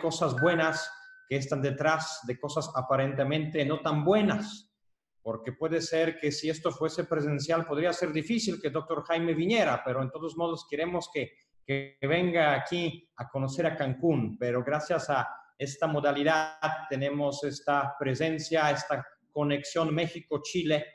cosas buenas que están detrás de cosas aparentemente no tan buenas, porque puede ser que si esto fuese presencial podría ser difícil que Dr. Jaime viniera, pero en todos modos queremos que venga aquí a conocer a Cancún, pero gracias a esta modalidad tenemos esta presencia, esta conexión México-Chile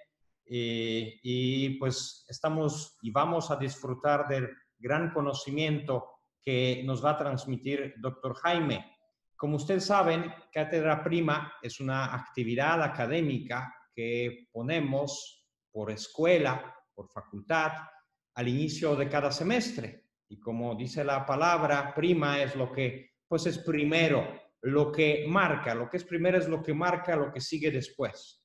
y pues estamos y vamos a disfrutar del gran conocimiento que nos va a transmitir Dr. Jaime. Como ustedes saben, Cátedra Prima es una actividad académica que ponemos por escuela, por facultad, al inicio de cada semestre. Y como dice la palabra, prima es lo que, pues es primero, lo que marca, lo que es primero es lo que marca lo que sigue después.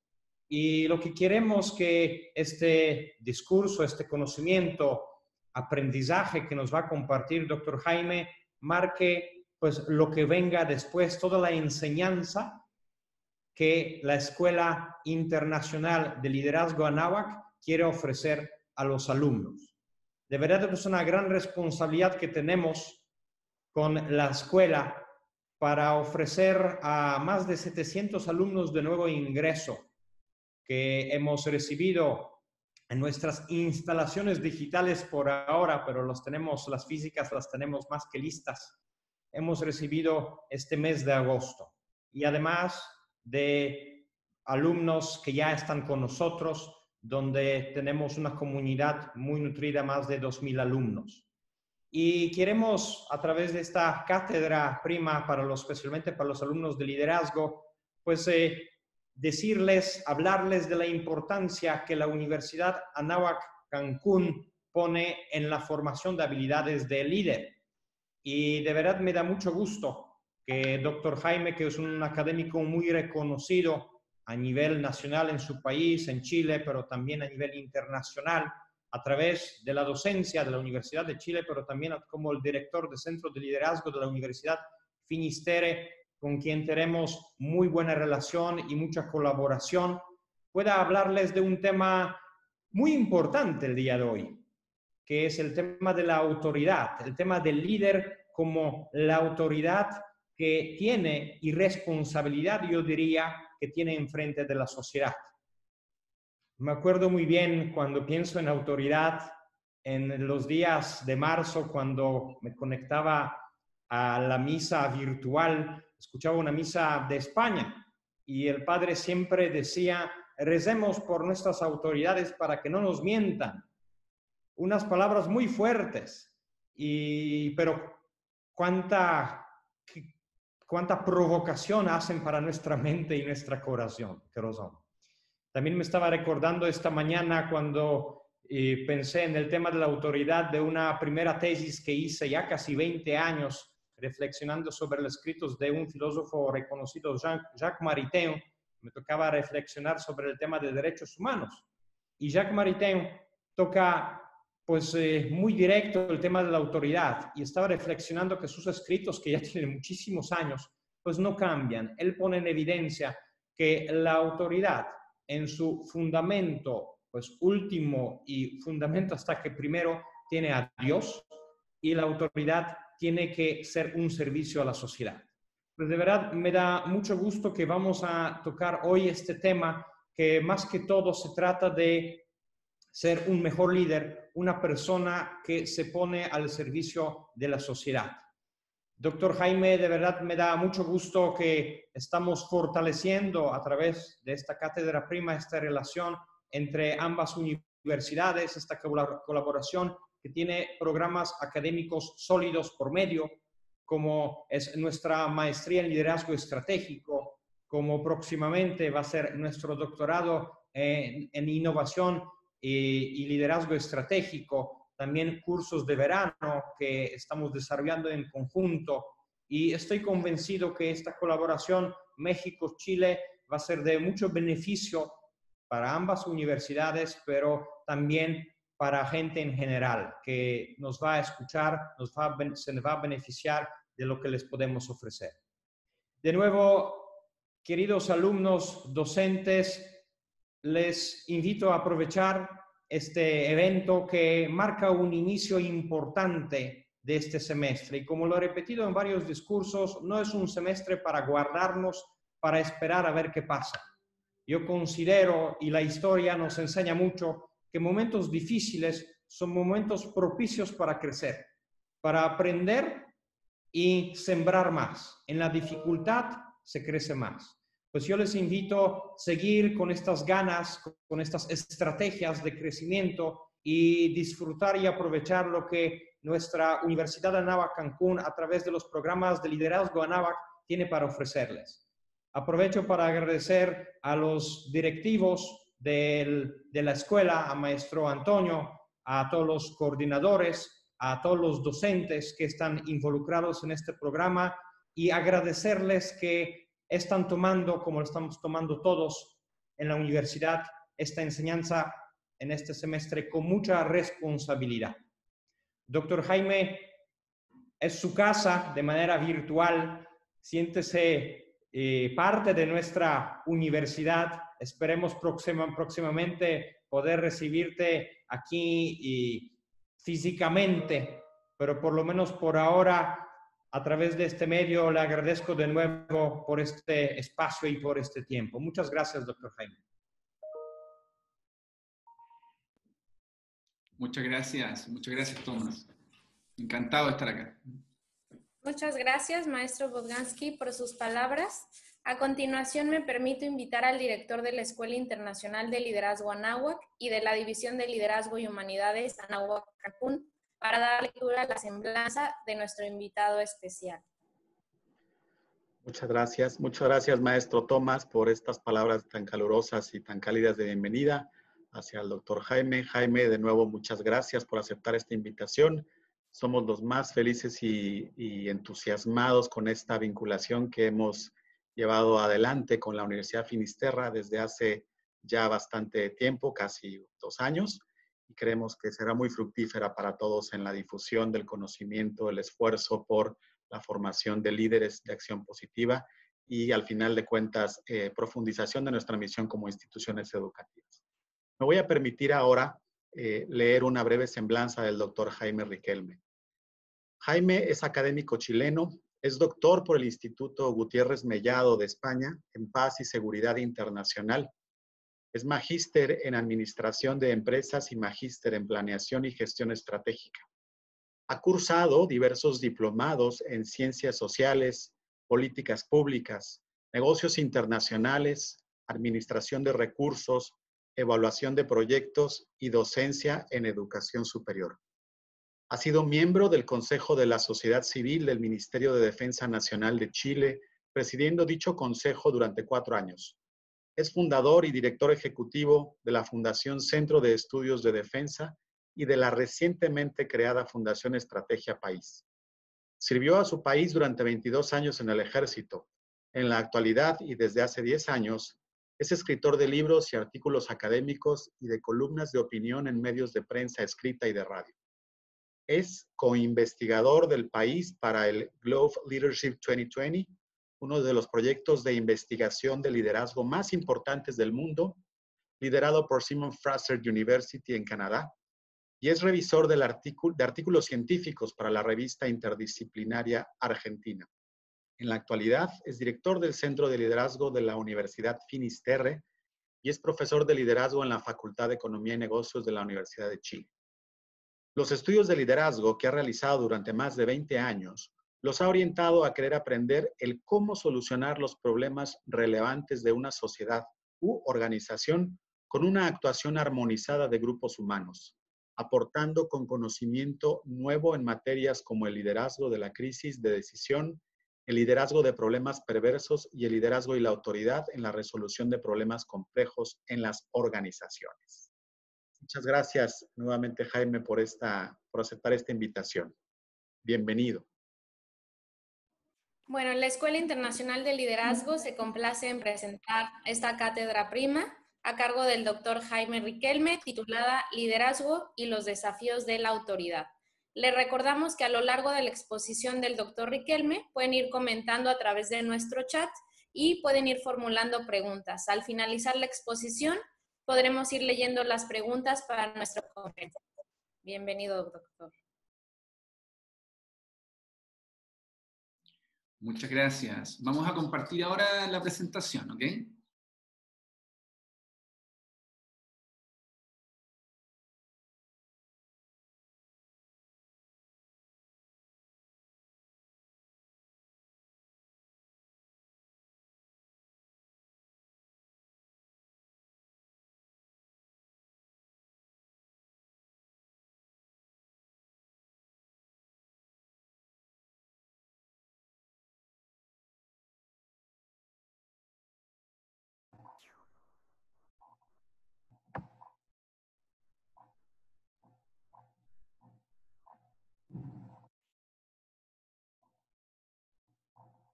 Y lo que queremos que este discurso, este conocimiento, aprendizaje que nos va a compartir Dr. Jaime, marque pues lo que venga después, toda la enseñanza que la Escuela Internacional de Liderazgo Anáhuac quiere ofrecer a los alumnos. De verdad es una gran responsabilidad que tenemos con la escuela para ofrecer a más de 700 alumnos de nuevo ingreso que hemos recibido en nuestras instalaciones digitales por ahora, pero las físicas las tenemos más que listas. Hemos recibido este mes de agosto. Y además de alumnos que ya están con nosotros, donde tenemos una comunidad muy nutrida, más de 2,000 alumnos. Y queremos, a través de esta cátedra prima, especialmente para los alumnos de liderazgo, pues decirles, hablarles de la importancia que la Universidad Anáhuac Cancún pone en la formación de habilidades de líder. Y de verdad me da mucho gusto que Dr. Jaime, que es un académico muy reconocido a nivel nacional en su país, en Chile, pero también a nivel internacional, a través de la docencia de la Universidad de Chile, pero también como el director del Centro de Liderazgo de la Universidad Finisterre, con quien tenemos muy buena relación y mucha colaboración, pueda hablarles de un tema muy importante el día de hoy, que es el tema de la autoridad, el tema del líder como la autoridad que tiene y responsabilidad, yo diría, que tiene enfrente de la sociedad. Me acuerdo muy bien cuando pienso en autoridad, en los días de marzo, cuando me conectaba a la misa virtual, escuchaba una misa de España y el padre siempre decía, recemos por nuestras autoridades para que no nos mientan. Unas palabras muy fuertes, pero cuánta provocación hacen para nuestra mente y nuestra corazón. También me estaba recordando esta mañana cuando pensé en el tema de la autoridad de una primera tesis que hice ya casi 20 años, reflexionando sobre los escritos de un filósofo reconocido, Jacques Maritain. Me tocaba reflexionar sobre el tema de derechos humanos. Y Jacques Maritain toca pues muy directo el tema de la autoridad y estaba reflexionando que sus escritos, que ya tienen muchísimos años, pues no cambian. Él pone en evidencia que la autoridad en su fundamento, pues último y fundamento hasta que primero tiene a Dios y la autoridad tiene que ser un servicio a la sociedad. Pues de verdad me da mucho gusto que vamos a tocar hoy este tema que más que todo se trata de ser un mejor líder, una persona que se pone al servicio de la sociedad. Doctor Jaime, de verdad me da mucho gusto que estamos fortaleciendo a través de esta cátedra prima esta relación entre ambas universidades, esta colaboración que tiene programas académicos sólidos por medio, como es nuestra maestría en liderazgo estratégico, como próximamente va a ser nuestro doctorado en innovación y liderazgo estratégico, también cursos de verano que estamos desarrollando en conjunto y estoy convencido que esta colaboración México-Chile va a ser de mucho beneficio para ambas universidades, pero también para gente en general que nos va a escuchar, se va a beneficiar de lo que les podemos ofrecer. De nuevo, queridos alumnos, docentes, les invito a aprovechar este evento que marca un inicio importante de este semestre. Y como lo he repetido en varios discursos, no es un semestre para guardarnos, para esperar a ver qué pasa. Yo considero, y la historia nos enseña mucho, que momentos difíciles son momentos propicios para crecer, para aprender y sembrar más. En la dificultad se crece más. Pues yo les invito a seguir con estas ganas, con estas estrategias de crecimiento y disfrutar y aprovechar lo que nuestra Universidad de Anáhuac Cancún, a través de los programas de liderazgo Anáhuac, tiene para ofrecerles. Aprovecho para agradecer a los directivos de la escuela, a maestro Antonio, a todos los coordinadores, a todos los docentes que están involucrados en este programa, y agradecerles que están tomando, como lo estamos tomando todos en la universidad, esta enseñanza en este semestre con mucha responsabilidad. Doctor Jaime, es su casa de manera virtual. Siéntese parte de nuestra universidad. Esperemos próximamente poder recibirte aquí físicamente, pero por lo menos por ahora, a través de este medio, le agradezco de nuevo por este espacio y por este tiempo. Muchas gracias, doctor Jaime. Muchas gracias, Tomás. Encantado de estar acá. Muchas gracias, maestro Bodgansky, por sus palabras. A continuación, me permito invitar al director de la Escuela Internacional de Liderazgo Anáhuac y de la División de Liderazgo y Humanidades Anáhuac Cancún para dar lectura a la semblanza de nuestro invitado especial. Muchas gracias, maestro Tomás, por estas palabras tan calurosas y tan cálidas de bienvenida hacia el doctor Jaime. Jaime, de nuevo, muchas gracias por aceptar esta invitación. Somos los más felices y entusiasmados con esta vinculación que hemos llevado adelante con la Universidad Finisterra desde hace ya bastante tiempo, casi 2 años, y creemos que será muy fructífera para todos en la difusión del conocimiento, el esfuerzo por la formación de líderes de acción positiva y, al final de cuentas, profundización de nuestra misión como instituciones educativas. Me voy a permitir ahora leer una breve semblanza del doctor Jaime Riquelme. Jaime es académico chileno, es doctor por el Instituto Gutiérrez Mellado de España en Paz y Seguridad Internacional. Es magíster en Administración de Empresas y magíster en Planeación y Gestión Estratégica. Ha cursado diversos diplomados en Ciencias Sociales, Políticas Públicas, Negocios Internacionales, Administración de Recursos, Evaluación de Proyectos y Docencia en Educación Superior. Ha sido miembro del Consejo de la Sociedad Civil del Ministerio de Defensa Nacional de Chile, presidiendo dicho consejo durante 4 años. Es fundador y director ejecutivo de la Fundación Centro de Estudios de Defensa y de la recientemente creada Fundación Estrategia País. Sirvió a su país durante 22 años en el Ejército. En la actualidad y desde hace 10 años, es escritor de libros y artículos académicos y de columnas de opinión en medios de prensa escrita y de radio. Es coinvestigador del país para el Global Leadership 2020, uno de los proyectos de investigación de liderazgo más importantes del mundo, liderado por Simon Fraser University en Canadá, y es revisor de artículos científicos para la revista interdisciplinaria argentina. En la actualidad es director del Centro de Liderazgo de la Universidad Finisterre y es profesor de liderazgo en la Facultad de Economía y Negocios de la Universidad de Chile. Los estudios de liderazgo que ha realizado durante más de 20 años los ha orientado a querer aprender el cómo solucionar los problemas relevantes de una sociedad u organización con una actuación armonizada de grupos humanos, aportando con conocimiento nuevo en materias como el liderazgo de la crisis de decisión, el liderazgo de problemas perversos y el liderazgo y la autoridad en la resolución de problemas complejos en las organizaciones. Muchas gracias nuevamente, Jaime, por aceptar esta invitación. Bienvenido. Bueno, la Escuela Internacional de Liderazgo se complace en presentar esta cátedra prima a cargo del doctor Jaime Riquelme, titulada Liderazgo y los desafíos de la autoridad. Les recordamos que a lo largo de la exposición del doctor Riquelme pueden ir comentando a través de nuestro chat y pueden ir formulando preguntas. Al finalizar la exposición, podremos ir leyendo las preguntas para nuestra conferencia. Bienvenido, doctor. Muchas gracias. Vamos a compartir ahora la presentación, ¿ok?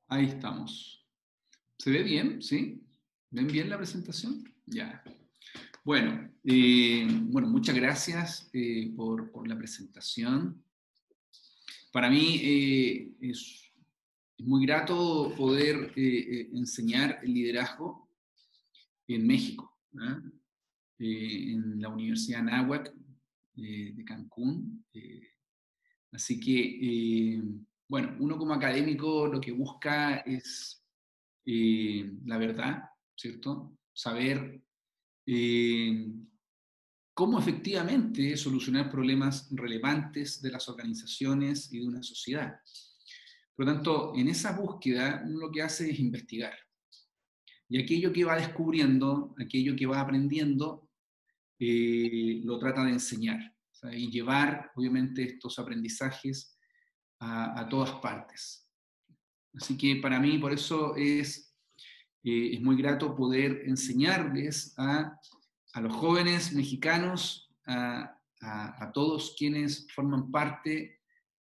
Ahí estamos. ¿Se ve bien? ¿Sí? ¿Ven bien la presentación? Ya. Bueno, muchas gracias por la presentación. Para mí es muy grato poder enseñar el liderazgo en México, ¿ah? En la Universidad Anáhuac de Cancún. Así que, uno como académico lo que busca es la verdad, ¿cierto? Saber cómo efectivamente solucionar problemas relevantes de las organizaciones y de una sociedad. Por lo tanto, en esa búsqueda, uno lo que hace es investigar. Y aquello que va descubriendo, aquello que va aprendiendo, lo trata de enseñar. O sea, y llevar, obviamente, estos aprendizajes a todas partes. Así que para mí, por eso es muy grato poder enseñarles a los jóvenes mexicanos, a todos quienes forman parte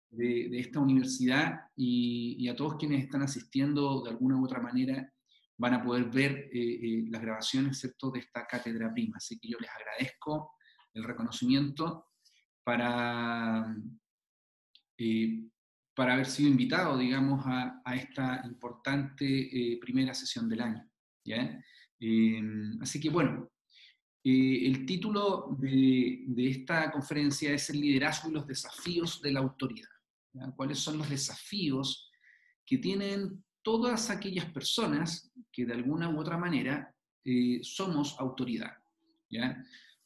de esta universidad y a todos quienes están asistiendo de alguna u otra manera van a poder ver las grabaciones, ¿cierto?, de esta cátedra prima. Así que yo les agradezco el reconocimiento para haber sido invitado, digamos, a esta importante primera sesión del año, ¿ya? Así que el título de esta conferencia es el liderazgo y los desafíos de la autoridad, ¿ya? ¿Cuáles son los desafíos que tienen todas aquellas personas que de alguna u otra manera somos autoridad, ¿ya?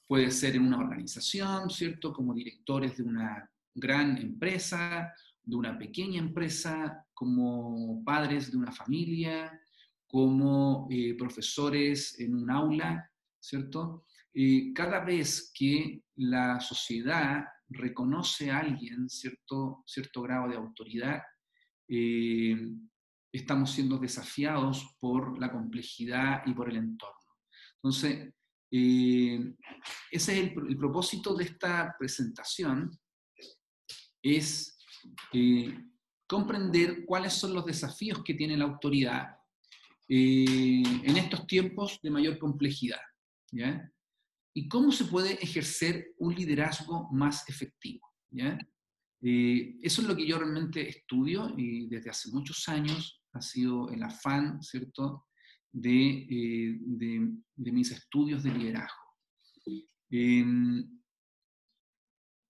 Puede ser en una organización, ¿cierto?, como directores de una gran empresa, de una pequeña empresa, como padres de una familia, como profesores en un aula, ¿cierto? Cada vez que la sociedad reconoce a alguien cierto grado de autoridad, estamos siendo desafiados por la complejidad y por el entorno. Entonces, ese es el propósito de esta presentación, es comprender cuáles son los desafíos que tiene la autoridad en estos tiempos de mayor complejidad, ¿ya? Y cómo se puede ejercer un liderazgo más efectivo, ¿ya? Eso es lo que yo realmente estudio y desde hace muchos años ha sido el afán, ¿cierto?, de mis estudios de liderazgo.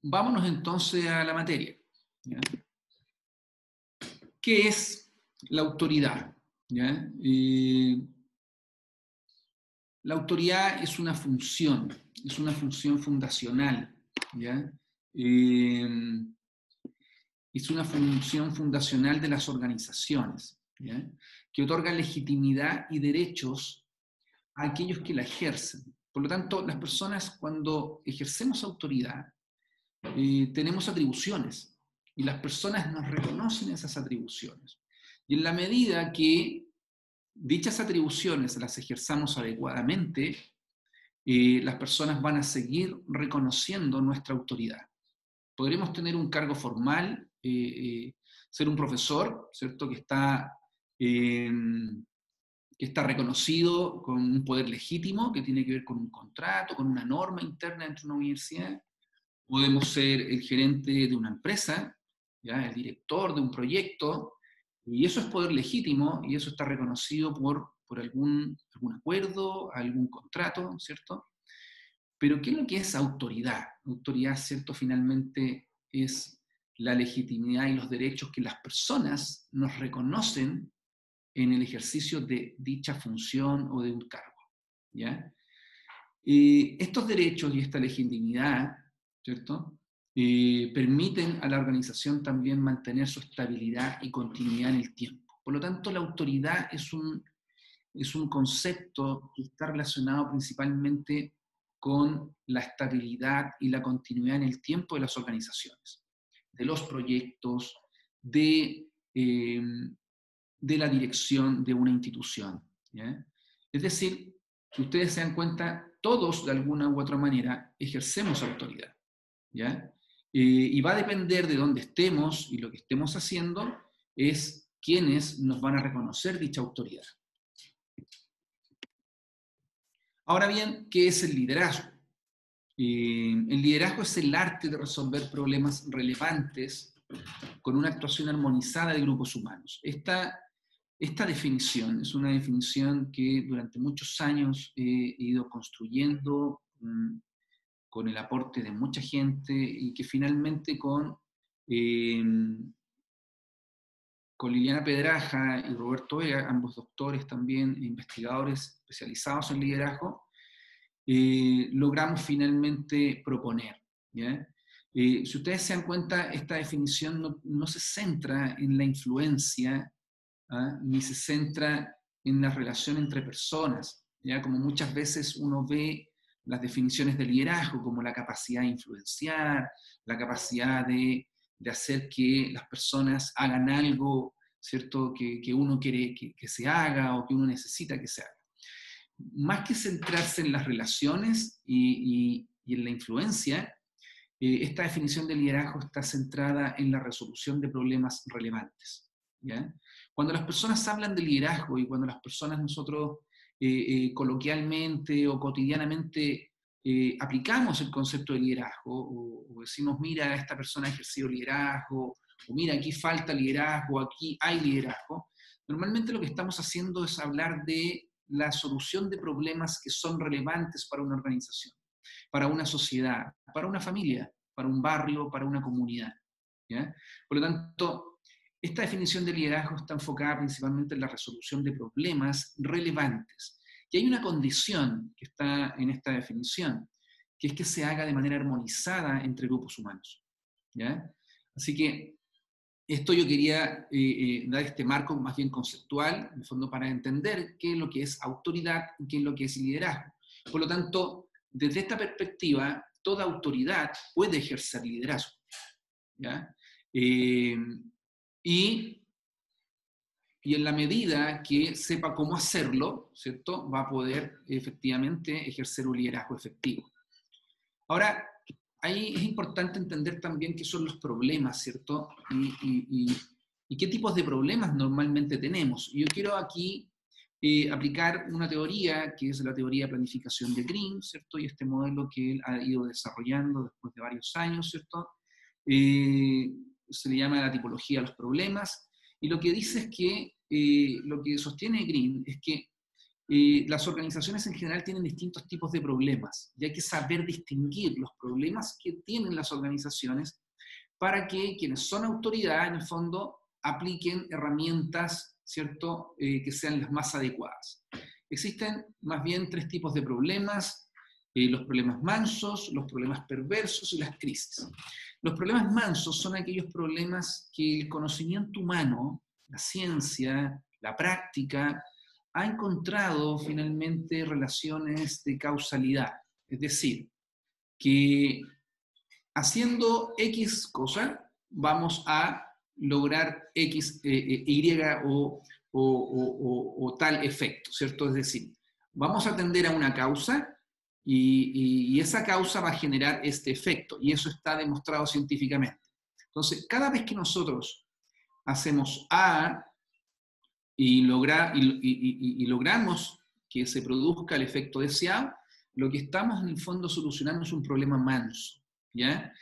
Vámonos entonces a la materia, ¿ya? ¿Qué es la autoridad? ¿Ya? La autoridad es una función fundacional, ¿ya? Es una función fundacional de las organizaciones, ¿ya?, que otorga legitimidad y derechos a aquellos que la ejercen. Por lo tanto, las personas, cuando ejercemos autoridad, tenemos atribuciones y las personas nos reconocen esas atribuciones. Y en la medida que dichas atribuciones las ejerzamos adecuadamente, las personas van a seguir reconociendo nuestra autoridad. Podremos tener un cargo formal, ser un profesor, ¿cierto?, que está reconocido con un poder legítimo, que tiene que ver con un contrato, con una norma interna dentro de una universidad. Podemos ser el gerente de una empresa, ¿ya?, el director de un proyecto, y eso es poder legítimo, y eso está reconocido por algún acuerdo, algún contrato, ¿cierto? Pero ¿qué es lo que es autoridad? Autoridad, ¿cierto?, finalmente es la legitimidad y los derechos que las personas nos reconocen en el ejercicio de dicha función o de un cargo, ¿ya? Estos derechos y esta legitimidad, ¿cierto?, permiten a la organización también mantener su estabilidad y continuidad en el tiempo. Por lo tanto, la autoridad es un concepto que está relacionado principalmente con la estabilidad y la continuidad en el tiempo de las organizaciones, de los proyectos, de la dirección de una institución, ¿ya? Es decir, si ustedes se dan cuenta, todos de alguna u otra manera ejercemos autoridad, ¿ya? Y va a depender de dónde estemos y lo que estemos haciendo, es quienes nos van a reconocer dicha autoridad. Ahora bien, ¿qué es el liderazgo? El liderazgo es el arte de resolver problemas relevantes con una actuación armonizada de grupos humanos. Esta definición es una definición que durante muchos años he ido construyendo con el aporte de mucha gente y que finalmente con Liliana Pedraja y Roberto Vega, ambos doctores también, investigadores especializados en liderazgo, logramos finalmente proponer, ¿ya? Si ustedes se dan cuenta, esta definición no se centra en la influencia, ¿ah?, ni se centra en la relación entre personas, ¿ya? Como muchas veces uno ve las definiciones de liderazgo como la capacidad de influenciar, la capacidad de hacer que las personas hagan algo, ¿cierto?, que uno quiere que se haga o que uno necesita que se haga. Más que centrarse en las relaciones y en la influencia, esta definición de liderazgo está centrada en la resolución de problemas relevantes, ¿ya? Cuando las personas hablan de liderazgo y cuando las personas nosotros coloquialmente o cotidianamente aplicamos el concepto de liderazgo o decimos, mira, esta persona ha ejercido liderazgo, o mira, aquí falta liderazgo, aquí hay liderazgo, normalmente lo que estamos haciendo es hablar de la solución de problemas que son relevantes para una organización, para una sociedad, para una familia, para un barrio, para una comunidad, ¿ya? Por lo tanto, esta definición de liderazgo está enfocada principalmente en la resolución de problemas relevantes. Y hay una condición que está en esta definición, que es que se haga de manera armonizada entre grupos humanos, ¿ya? Así que esto yo quería dar este marco más bien conceptual, en el fondo para entender qué es lo que es autoridad y qué es lo que es liderazgo. Por lo tanto, desde esta perspectiva, toda autoridad puede ejercer liderazgo, ¿ya? Y en la medida que sepa cómo hacerlo, ¿cierto?, va a poder efectivamente ejercer un liderazgo efectivo. Ahora, ahí es importante entender también qué son los problemas, ¿cierto? Y qué tipos de problemas normalmente tenemos. Yo quiero aquí aplicar una teoría que es la teoría de planificación de Green, ¿cierto? Y este modelo que él ha ido desarrollando después de varios años, ¿cierto? Se le llama la tipología de los problemas. Y lo que dice es que, lo que sostiene Green es que las organizaciones en general tienen distintos tipos de problemas y hay que saber distinguir los problemas que tienen las organizaciones para que quienes son autoridad, en el fondo, apliquen herramientas, ¿cierto?, que sean las más adecuadas. Existen más bien tres tipos de problemas: los problemas mansos, los problemas perversos y las crisis. Los problemas mansos son aquellos problemas que el conocimiento humano, la ciencia, la práctica, ha encontrado finalmente relaciones de causalidad. Es decir, que haciendo X cosa, vamos a lograr X, Y o tal efecto, ¿cierto? Es decir, vamos a atender a una causa y esa causa va a generar este efecto, y eso está demostrado científicamente. Entonces, cada vez que nosotros hacemos A y logramos que se produzca el efecto deseado, lo que estamos en el fondo solucionando es un problema manso, ¿ya?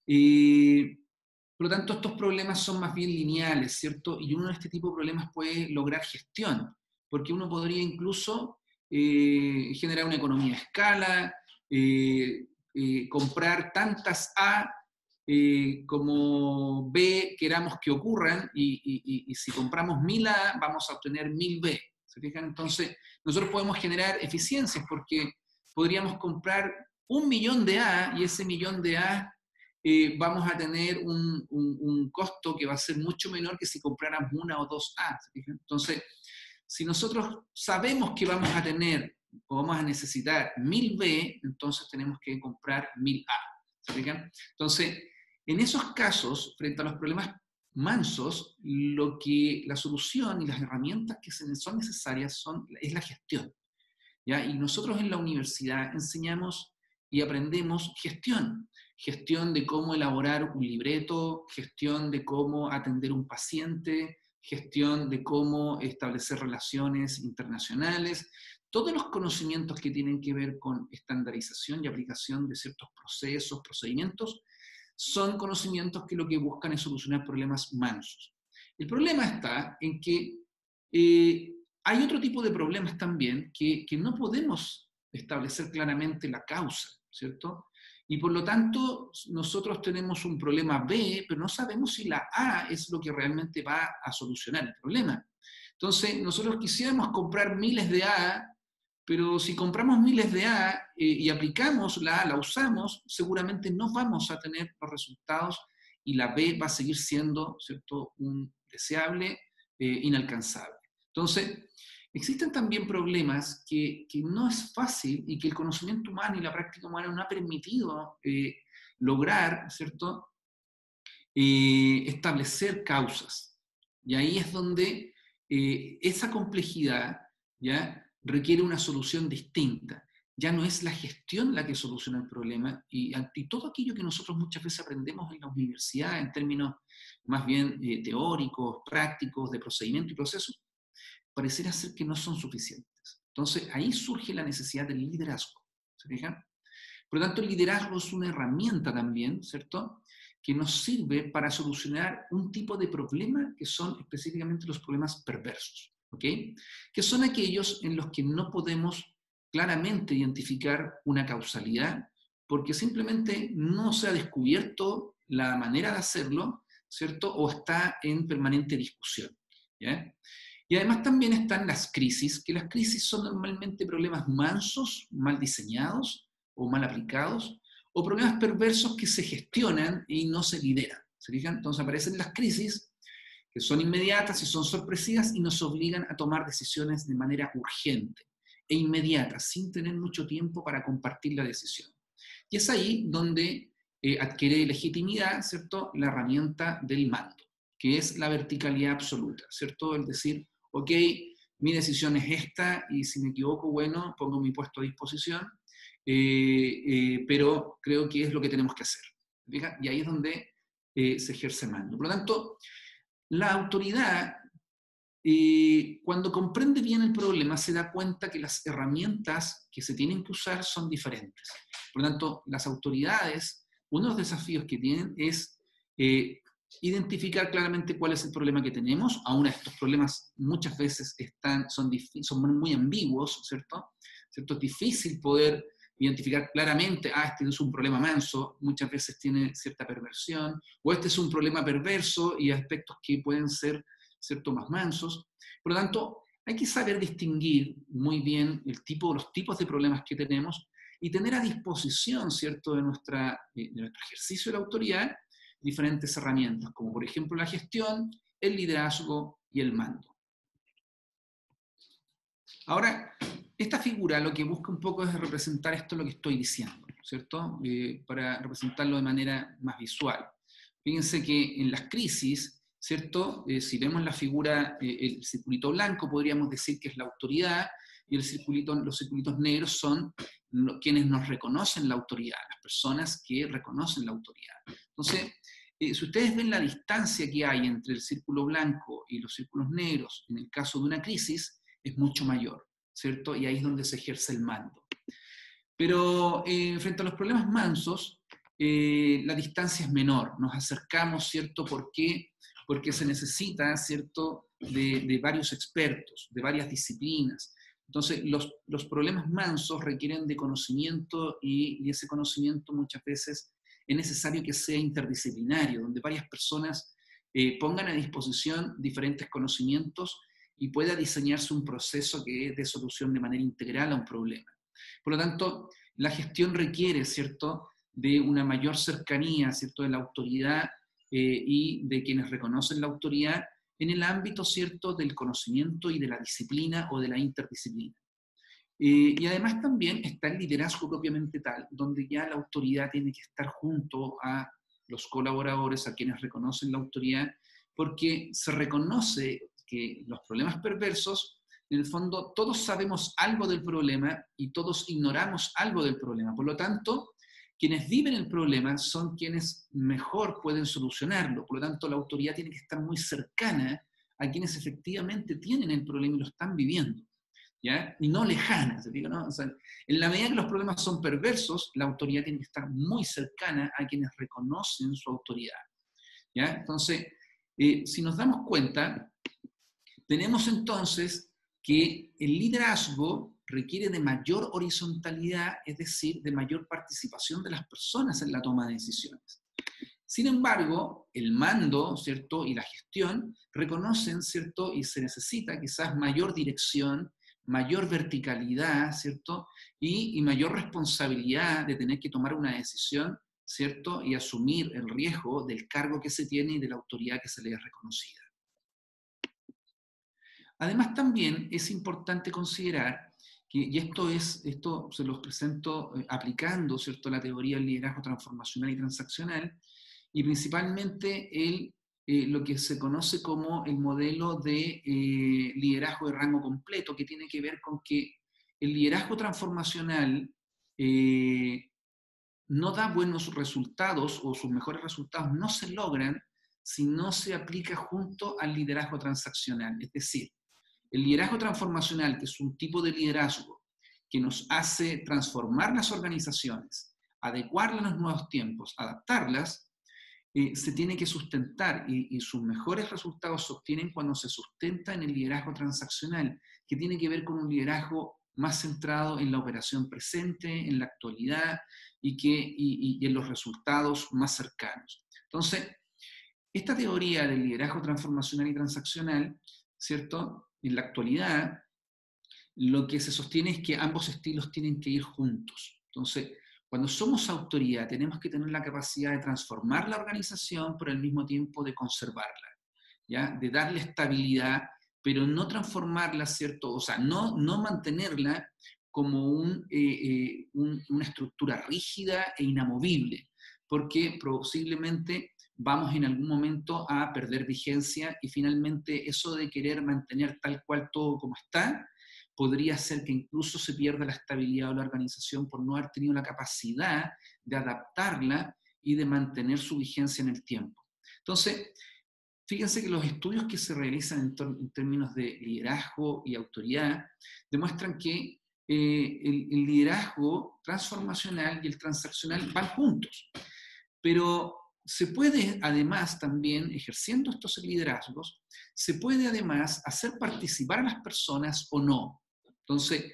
Por lo tanto, estos problemas son más bien lineales, ¿cierto? Y uno de este tipo de problemas puede lograr gestión, porque uno podría incluso generar una economía a escala, comprar tantas A como B queramos que ocurran, y si compramos 1000 A, vamos a obtener 1000 B. ¿Se fijan? Entonces, nosotros podemos generar eficiencias porque podríamos comprar 1.000.000 de A, y ese 1.000.000 de A vamos a tener un costo que va a ser mucho menor que si compráramos 1 o 2 A. ¿Se fijan? Entonces, si nosotros sabemos que vamos a tener o vamos a necesitar 1000 B, entonces tenemos que comprar 1000 A. ¿Se fijan? Entonces, en esos casos, frente a los problemas mansos, la solución y las herramientas que son necesarias es la gestión, ¿ya? Y nosotros en la universidad enseñamos y aprendemos gestión de cómo elaborar un libreto, gestión de cómo atender un paciente, gestión de cómo establecer relaciones internacionales, todos los conocimientos que tienen que ver con estandarización y aplicación de ciertos procesos, procedimientos, son conocimientos que lo que buscan es solucionar problemas mansos. El problema está en que hay otro tipo de problemas también que no podemos establecer claramente la causa, ¿cierto? Y por lo tanto, nosotros tenemos un problema B, pero no sabemos si la A es lo que realmente va a solucionar el problema. Entonces, nosotros quisiéramos comprar miles de A, pero si compramos miles de A y aplicamos la A, la usamos, seguramente no vamos a tener los resultados y la B va a seguir siendo, ¿cierto?, un deseable, inalcanzable. Entonces, existen también problemas que no es fácil y que el conocimiento humano y la práctica humana no ha permitido lograr, ¿cierto?, establecer causas. Y ahí es donde esa complejidad, ¿ya?, requiere una solución distinta. Ya no es la gestión la que soluciona el problema, y ante todo aquello que nosotros muchas veces aprendemos en la universidad en términos más bien teóricos, prácticos, de procedimiento y procesos, pareciera ser que no son suficientes. Entonces ahí surge la necesidad del liderazgo. ¿Se fijan? Por lo tanto, el liderazgo es una herramienta también, ¿cierto?, que nos sirve para solucionar un tipo de problema que son específicamente los problemas perversos. ¿Ok? Que son aquellos en los que no podemos claramente identificar una causalidad, porque simplemente no se ha descubierto la manera de hacerlo, ¿cierto? O está en permanente discusión, ¿ya? Y además también están las crisis, que las crisis son normalmente problemas mansos, mal diseñados o mal aplicados, o problemas perversos que se gestionan y no se lideran. ¿Se fijan? Entonces aparecen las crisis, que son inmediatas y son sorpresivas y nos obligan a tomar decisiones de manera urgente e inmediata, sin tener mucho tiempo para compartir la decisión. Y es ahí donde adquiere legitimidad, ¿cierto?, la herramienta del mando, que es la verticalidad absoluta, ¿cierto? El decir, ok, mi decisión es esta, y si me equivoco, bueno, pongo mi puesto a disposición, pero creo que es lo que tenemos que hacer. ¿Fija? Y ahí es donde se ejerce mando. Por lo tanto, la autoridad, cuando comprende bien el problema, se da cuenta que las herramientas que se tienen que usar son diferentes. Por lo tanto, las autoridades, uno de los desafíos que tienen es identificar claramente cuál es el problema que tenemos. Aún estos problemas muchas veces son muy ambiguos, ¿cierto? ¿Cierto? Es difícil poder identificar claramente, este es un problema manso, muchas veces tiene cierta perversión, o este es un problema perverso y aspectos que pueden ser, ¿cierto?, más mansos. Por lo tanto, hay que saber distinguir muy bien los tipos de problemas que tenemos y tener a disposición, ¿cierto?, de nuestro ejercicio de la autoridad, diferentes herramientas, como por ejemplo la gestión, el liderazgo y el mando. Ahora, esta figura lo que busca un poco es representar esto lo que estoy diciendo, ¿cierto? Para representarlo de manera más visual. Fíjense que en las crisis, ¿cierto? Si vemos la figura, el circulito blanco podríamos decir que es la autoridad, y los circulitos negros son quienes nos reconocen la autoridad, las personas que reconocen la autoridad. Entonces, si ustedes ven la distancia que hay entre el círculo blanco y los círculos negros en el caso de una crisis, es mucho mayor, ¿cierto? Y ahí es donde se ejerce el mando. Pero frente a los problemas mansos, la distancia es menor, nos acercamos, ¿cierto? ¿Por qué? Porque se necesita, ¿cierto?, de varios expertos, de varias disciplinas. Entonces, los problemas mansos requieren de conocimiento y ese conocimiento muchas veces es necesario que sea interdisciplinario, donde varias personas pongan a disposición diferentes conocimientos y pueda diseñarse un proceso que dé solución de manera integral a un problema. Por lo tanto, la gestión requiere, ¿cierto?, de una mayor cercanía, ¿cierto?, de la autoridad y de quienes reconocen la autoridad en el ámbito, ¿cierto?, del conocimiento y de la disciplina o de la interdisciplina. Y además también está el liderazgo propiamente tal, donde ya la autoridad tiene que estar junto a los colaboradores, a quienes reconocen la autoridad, porque se reconoce que los problemas perversos, en el fondo, todos sabemos algo del problema y todos ignoramos algo del problema. Por lo tanto, quienes viven el problema son quienes mejor pueden solucionarlo. Por lo tanto, la autoridad tiene que estar muy cercana a quienes efectivamente tienen el problema y lo están viviendo, ¿ya? Y no lejana, ¿se fija, no? O sea, en la medida que los problemas son perversos, la autoridad tiene que estar muy cercana a quienes reconocen su autoridad, ¿ya? Entonces, si nos damos cuenta, tenemos entonces que el liderazgo requiere de mayor horizontalidad, es decir, de mayor participación de las personas en la toma de decisiones. Sin embargo, el mando, ¿cierto?, y la gestión reconocen, ¿cierto?, y se necesita quizás mayor dirección, mayor verticalidad, ¿cierto?, y mayor responsabilidad de tener que tomar una decisión, ¿cierto?, y asumir el riesgo del cargo que se tiene y de la autoridad que se le es reconocida. Además, también es importante considerar que, y esto se los presento aplicando, ¿cierto?, la teoría del liderazgo transformacional y transaccional, y principalmente lo que se conoce como el modelo de liderazgo de rango completo, que tiene que ver con que el liderazgo transformacional no da buenos resultados, o sus mejores resultados no se logran si no se aplica junto al liderazgo transaccional. Es decir, el liderazgo transformacional, que es un tipo de liderazgo que nos hace transformar las organizaciones, adecuarlas a los nuevos tiempos, adaptarlas, se tiene que sustentar y sus mejores resultados se obtienen cuando se sustenta en el liderazgo transaccional, que tiene que ver con un liderazgo más centrado en la operación presente, en la actualidad y en los resultados más cercanos. Entonces, esta teoría del liderazgo transformacional y transaccional, ¿cierto?, en la actualidad, lo que se sostiene es que ambos estilos tienen que ir juntos. Entonces, cuando somos autoridad, tenemos que tener la capacidad de transformar la organización, pero al mismo tiempo de conservarla, ¿ya?, de darle estabilidad, pero no transformarla, ¿cierto?, o sea, no mantenerla como una estructura rígida e inamovible, porque posiblemente vamos en algún momento a perder vigencia y finalmente eso de querer mantener tal cual todo como está, podría ser que incluso se pierda la estabilidad de la organización por no haber tenido la capacidad de adaptarla y de mantener su vigencia en el tiempo. Entonces, fíjense que los estudios que se realizan en términos de liderazgo y autoridad demuestran que el liderazgo transformacional y el transaccional van juntos, pero se puede además también, ejerciendo estos liderazgos, se puede además hacer participar a las personas o no. Entonces,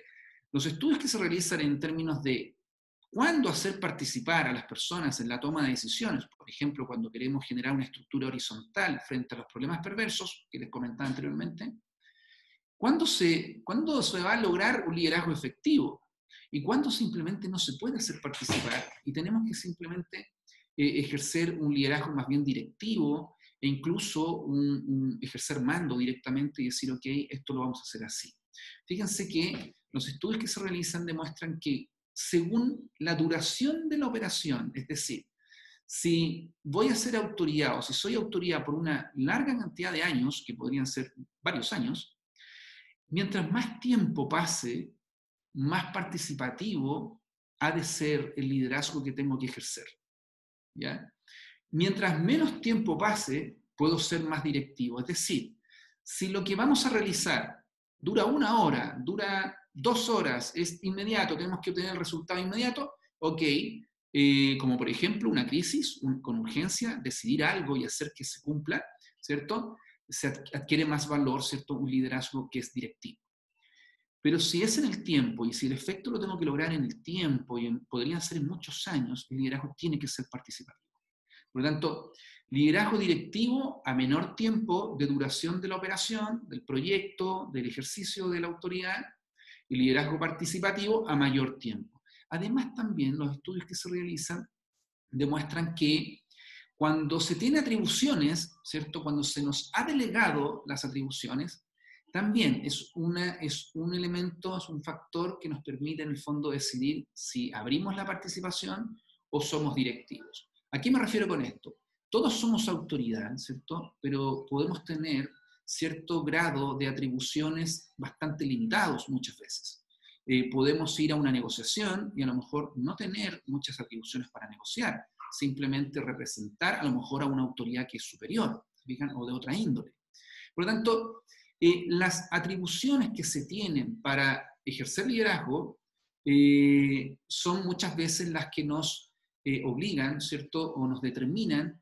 los estudios que se realizan en términos de cuándo hacer participar a las personas en la toma de decisiones, por ejemplo, cuando queremos generar una estructura horizontal frente a los problemas perversos, que les comentaba anteriormente, ¿cuándo se va a lograr un liderazgo efectivo? Y cuándo simplemente no se puede hacer participar y tenemos que simplemente ejercer un liderazgo más bien directivo e incluso ejercer mando directamente y decir, ok, esto lo vamos a hacer así. Fíjense que los estudios que se realizan demuestran que según la duración de la operación, es decir, si voy a ser autoridad o si soy autoridad por una larga cantidad de años, que podrían ser varios años, mientras más tiempo pase, más participativo ha de ser el liderazgo que tengo que ejercer, ¿ya? Mientras menos tiempo pase, puedo ser más directivo. Es decir, si lo que vamos a realizar dura 1 hora, dura 2 horas, es inmediato, tenemos que obtener el resultado inmediato, ok, como por ejemplo una crisis, con urgencia, decidir algo y hacer que se cumpla, ¿cierto? Se adquiere más valor, ¿cierto? Un liderazgo que es directivo. Pero si es en el tiempo, y si el efecto lo tengo que lograr en el tiempo, y podrían ser en muchos años, el liderazgo tiene que ser participativo. Por lo tanto, liderazgo directivo a menor tiempo de duración de la operación, del proyecto, del ejercicio de la autoridad, y liderazgo participativo a mayor tiempo. Además, también los estudios que se realizan demuestran que cuando se tiene atribuciones, ¿cierto? Cuando se nos ha delegado las atribuciones, también es un elemento, es un factor que nos permite en el fondo decidir si abrimos la participación o somos directivos. ¿A qué me refiero con esto? Todos somos autoridad, ¿cierto? Pero podemos tener cierto grado de atribuciones bastante limitados muchas veces. Podemos ir a una negociación y a lo mejor no tener muchas atribuciones para negociar, simplemente representar a lo mejor a una autoridad que es superior, ¿fijan? O de otra índole. Por lo tanto, las atribuciones que se tienen para ejercer liderazgo son muchas veces las que nos obligan, ¿cierto? O nos determinan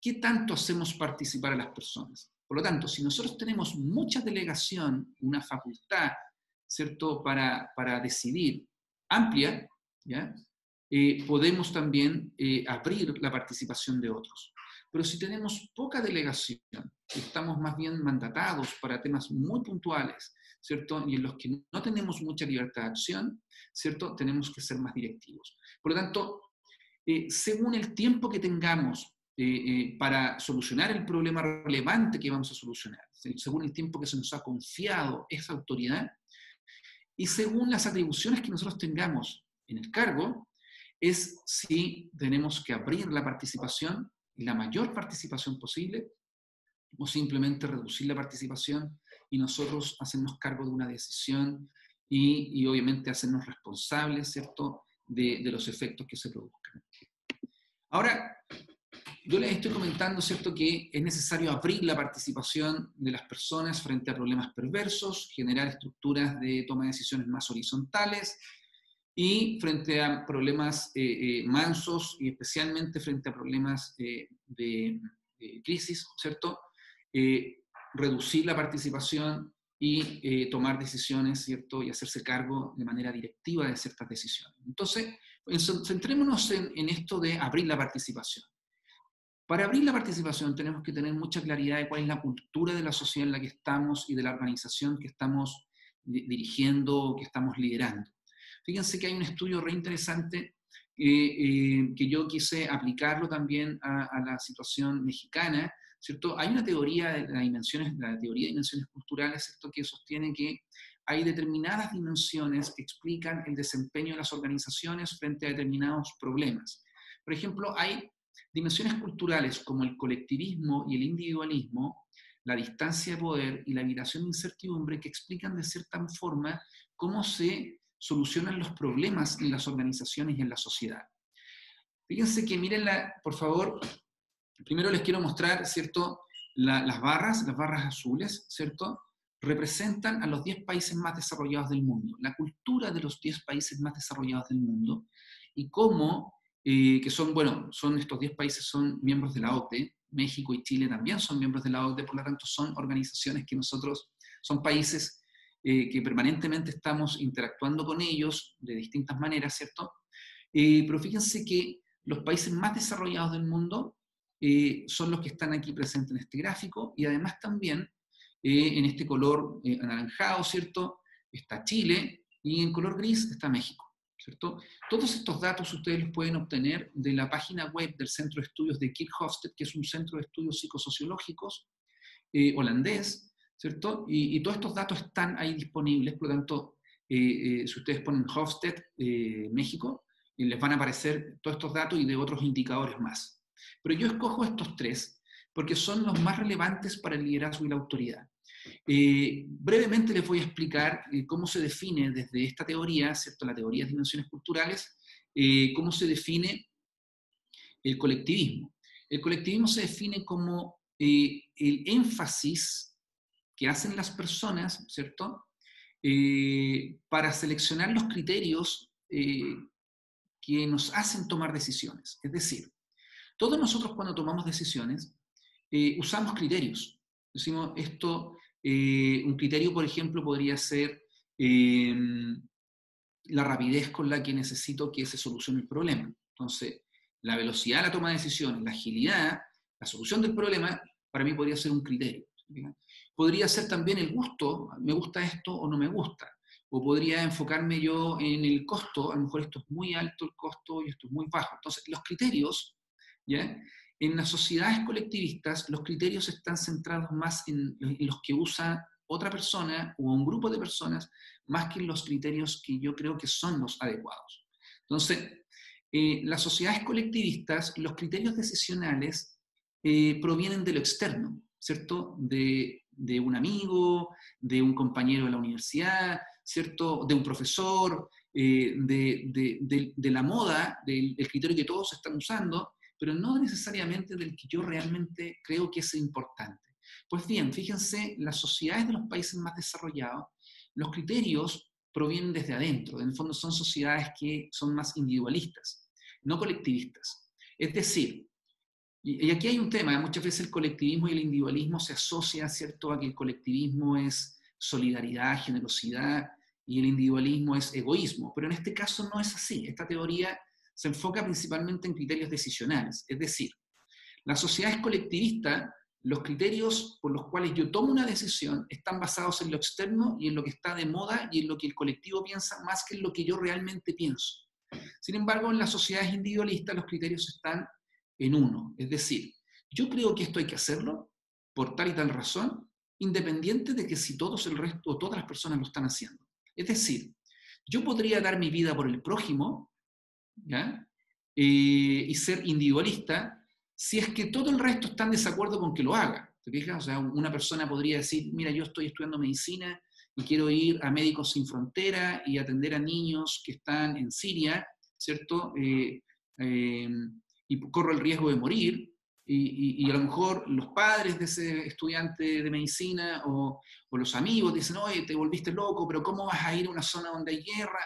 qué tanto hacemos participar a las personas. Por lo tanto, si nosotros tenemos mucha delegación, una facultad, ¿cierto?, para decidir amplia, ¿ya? Podemos también abrir la participación de otros. Pero si tenemos poca delegación, estamos más bien mandatados para temas muy puntuales, ¿cierto?, y en los que no tenemos mucha libertad de acción, ¿cierto?, tenemos que ser más directivos. Por lo tanto, según el tiempo que tengamos para solucionar el problema relevante que vamos a solucionar, según el tiempo que se nos ha confiado esa autoridad, y según las atribuciones que nosotros tengamos en el cargo, es si tenemos que abrir la participación, la mayor participación posible, o simplemente reducir la participación y nosotros hacernos cargo de una decisión y obviamente hacernos responsables, ¿cierto?, de los efectos que se produzcan. Ahora, yo les estoy comentando, ¿cierto?, que es necesario abrir la participación de las personas frente a problemas perversos, generar estructuras de toma de decisiones más horizontales y frente a problemas mansos y especialmente frente a problemas de crisis, ¿cierto?, reducir la participación y tomar decisiones, ¿cierto?, y hacerse cargo de manera directiva de ciertas decisiones. Entonces, centrémonos en esto de abrir la participación. Para abrir la participación tenemos que tener mucha claridad de cuál es la cultura de la sociedad en la que estamos y de la organización que estamos dirigiendo, que estamos liderando. Fíjense que hay un estudio re interesante que yo quise aplicarlo también a la situación mexicana, ¿cierto? Hay una teoría de las dimensiones, la teoría de dimensiones culturales, ¿cierto?, que sostiene que hay determinadas dimensiones que explican el desempeño de las organizaciones frente a determinados problemas. Por ejemplo, hay dimensiones culturales como el colectivismo y el individualismo, la distancia de poder y la evitación de incertidumbre que explican de cierta forma cómo se solucionan los problemas en las organizaciones y en la sociedad. Fíjense que mírenla, por favor, primero les quiero mostrar, ¿cierto?, las barras azules, ¿cierto?, representan a los 10 países más desarrollados del mundo, la cultura de los 10 países más desarrollados del mundo, y cómo, que son, bueno, estos 10 países son miembros de la OCDE, México y Chile también son miembros de la OCDE, por lo tanto son organizaciones que nosotros, son países que permanentemente estamos interactuando con ellos de distintas maneras, ¿cierto? Pero fíjense que los países más desarrollados del mundo son los que están aquí presentes en este gráfico, y además también en este color anaranjado, ¿cierto?, está Chile, y en color gris está México, ¿cierto? Todos estos datos ustedes los pueden obtener de la página web del Centro de Estudios de Kirchhofstede, que es un centro de estudios psicosociológicos holandés, ¿cierto? Y todos estos datos están ahí disponibles, por lo tanto, si ustedes ponen Hofstede, México, les van a aparecer todos estos datos y de otros indicadores más. Pero yo escojo estos tres porque son los más relevantes para el liderazgo y la autoridad. Brevemente les voy a explicar cómo se define desde esta teoría, ¿cierto?, la teoría de dimensiones culturales, cómo se define el colectivismo. El colectivismo se define como el énfasis que hacen las personas, ¿cierto?, para seleccionar los criterios que nos hacen tomar decisiones. Es decir, todos nosotros cuando tomamos decisiones usamos criterios. Decimos esto, un criterio, por ejemplo, podría ser la rapidez con la que necesito que se solucione el problema. Entonces, la velocidad de la toma de decisiones, la agilidad, la solución del problema, para mí podría ser un criterio. Podría ser también el gusto, me gusta esto o no me gusta. O podría enfocarme yo en el costo, a lo mejor esto es muy alto el costo y esto es muy bajo. Entonces, los criterios, ¿ya? En las sociedades colectivistas, los criterios están centrados más en los que usa otra persona o un grupo de personas, más que en los criterios que yo creo que son los adecuados. Entonces, las sociedades colectivistas, los criterios decisionales provienen de lo externo, ¿cierto? De un amigo, de un compañero de la universidad, ¿cierto? De un profesor, de la moda, del criterio que todos están usando, pero no necesariamente del que yo realmente creo que es importante. Pues bien, fíjense, las sociedades de los países más desarrollados, los criterios provienen desde adentro, en el fondo son sociedades que son más individualistas, no colectivistas. Es decir, y aquí hay un tema, muchas veces el colectivismo y el individualismo se asocia, ¿cierto?, a que el colectivismo es solidaridad, generosidad, y el individualismo es egoísmo, pero en este caso no es así. Esta teoría se enfoca principalmente en criterios decisionales, es decir, las sociedades colectivistas, los criterios por los cuales yo tomo una decisión están basados en lo externo y en lo que está de moda y en lo que el colectivo piensa más que en lo que yo realmente pienso. Sin embargo, en las sociedades individualistas los criterios están en uno, es decir, yo creo que esto hay que hacerlo por tal y tal razón, independiente de que si todos el resto o todas las personas lo están haciendo. Es decir, yo podría dar mi vida por el prójimo, ¿ya? Y ser individualista si es que todo el resto está en desacuerdo con que lo haga. ¿Te fijas? O sea, una persona podría decir, mira, yo estoy estudiando medicina y quiero ir a Médicos Sin Frontera y atender a niños que están en Siria, ¿cierto? Y corro el riesgo de morir, y a lo mejor los padres de ese estudiante de medicina o los amigos dicen, oye, te volviste loco, pero ¿cómo vas a ir a una zona donde hay guerra?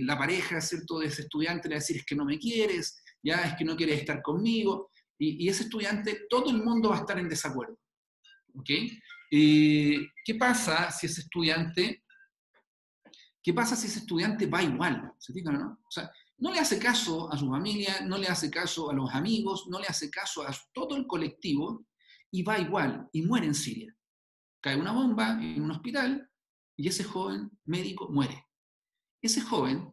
La pareja, ¿cierto?, de ese estudiante le va a decir, es que no me quieres, ya es que no quieres estar conmigo, y ese estudiante, todo el mundo va a estar en desacuerdo. ¿Ok? ¿Qué pasa si ese estudiante va igual? ¿Se fijan, no? O sea, no le hace caso a su familia, no le hace caso a los amigos, no le hace caso a todo el colectivo, y va igual, y muere en Siria. Cae una bomba en un hospital, y ese joven médico muere. Ese joven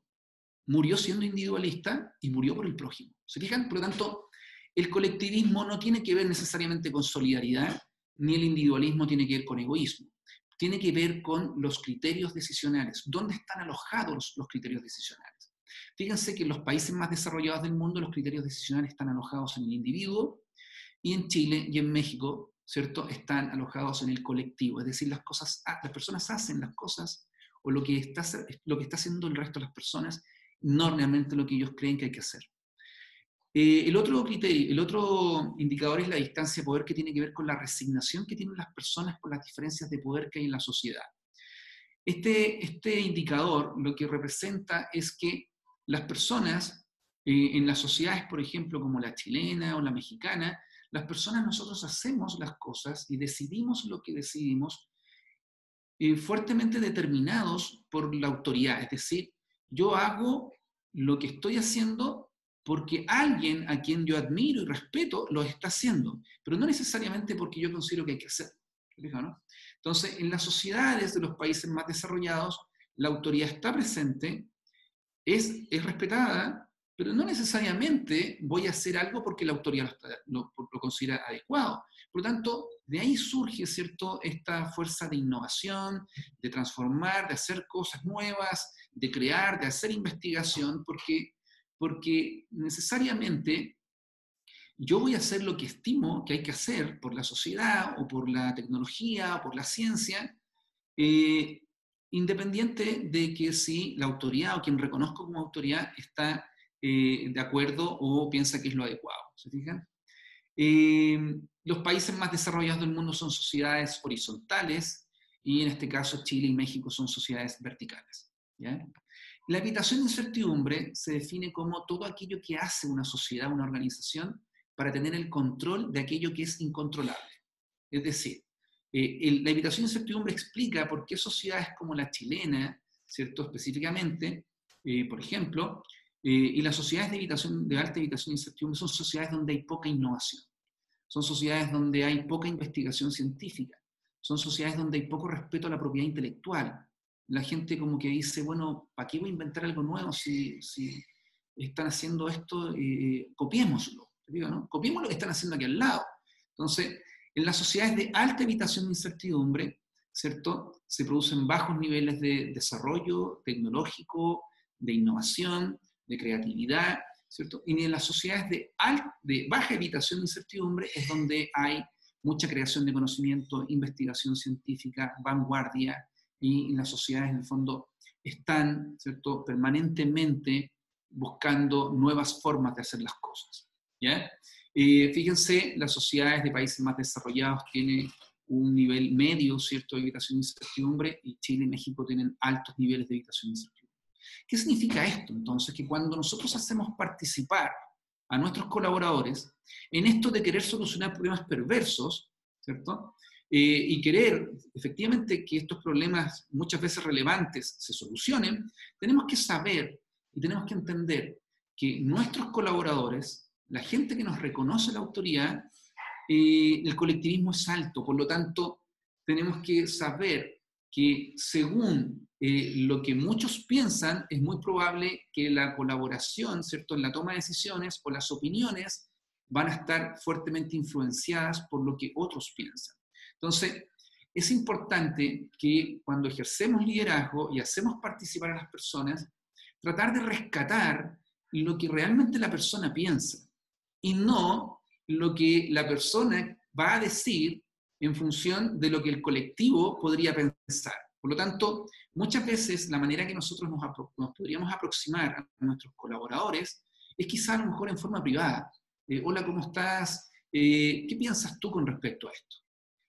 murió siendo individualista y murió por el prójimo. ¿Se fijan? Por lo tanto, el colectivismo no tiene que ver necesariamente con solidaridad, ni el individualismo tiene que ver con egoísmo. Tiene que ver con los criterios decisionales. ¿Dónde están alojados los criterios decisionales? Fíjense que en los países más desarrollados del mundo los criterios decisionales están alojados en el individuo, y en Chile y en México, ¿cierto?, están alojados en el colectivo. Es decir, las personas hacen las cosas o lo que está haciendo el resto de las personas, no realmente lo que ellos creen que hay que hacer. El otro indicador es la distancia de poder, que tiene que ver con la resignación que tienen las personas por las diferencias de poder que hay en la sociedad. Este indicador lo que representa es que las personas en las sociedades, por ejemplo, como la chilena o la mexicana, las personas, nosotros hacemos las cosas y decidimos lo que decidimos fuertemente determinados por la autoridad. Es decir, yo hago lo que estoy haciendo porque alguien a quien yo admiro y respeto lo está haciendo, pero no necesariamente porque yo considero que hay que hacer. ¿No? Entonces, en las sociedades de los países más desarrollados, la autoridad está presente, es respetada, pero no necesariamente voy a hacer algo porque la autoridad lo considera adecuado. Por lo tanto, de ahí surge, ¿cierto?, esta fuerza de innovación, de transformar, de hacer cosas nuevas, de crear, de hacer investigación, porque necesariamente yo voy a hacer lo que estimo que hay que hacer por la sociedad, o por la tecnología, o por la ciencia, independiente de que si la autoridad o quien reconozco como autoridad está de acuerdo o piensa que es lo adecuado. ¿Se fijan? Los países más desarrollados del mundo son sociedades horizontales, y en este caso Chile y México son sociedades verticales. ¿Ya? La evitación de incertidumbre se define como todo aquello que hace una sociedad, una organización, para tener el control de aquello que es incontrolable. Es decir, La evitación de incertidumbre explica por qué sociedades como la chilena, ¿cierto? Específicamente, por ejemplo, y las sociedades de alta evitación de incertidumbre son sociedades donde hay poca innovación, son sociedades donde hay poca investigación científica, son sociedades donde hay poco respeto a la propiedad intelectual. La gente como que dice, bueno, ¿para qué voy a inventar algo nuevo si están haciendo esto? Copiémoslo, ¿no? Copiemos lo que están haciendo aquí al lado. Entonces, en las sociedades de alta evitación de incertidumbre, ¿cierto?, se producen bajos niveles de desarrollo tecnológico, de innovación, de creatividad, ¿cierto? Y en las sociedades de baja evitación de incertidumbre es donde hay mucha creación de conocimiento, investigación científica, vanguardia, y en las sociedades, en el fondo, están, ¿cierto?, permanentemente buscando nuevas formas de hacer las cosas, ¿ya? Fíjense, las sociedades de países más desarrollados tienen un nivel medio, ¿cierto?, de evitación de incertidumbre, y Chile y México tienen altos niveles de evitación de incertidumbre. ¿Qué significa esto? Entonces, que cuando nosotros hacemos participar a nuestros colaboradores en esto de querer solucionar problemas perversos, ¿cierto?, y querer efectivamente que estos problemas muchas veces relevantes se solucionen, tenemos que saber y tenemos que entender que nuestros colaboradores, la gente que nos reconoce la autoridad, el colectivismo es alto, por lo tanto, tenemos que saber que según lo que muchos piensan, es muy probable que la colaboración, ¿cierto?, en la toma de decisiones o las opiniones van a estar fuertemente influenciadas por lo que otros piensan. Entonces, es importante que cuando ejercemos liderazgo y hacemos participar a las personas, tratar de rescatar lo que realmente la persona piensa y no lo que la persona va a decir en función de lo que el colectivo podría pensar. Por lo tanto, muchas veces la manera que nosotros nos podríamos aproximar a nuestros colaboradores es quizá a lo mejor en forma privada. Hola, ¿cómo estás? ¿Qué piensas tú con respecto a esto?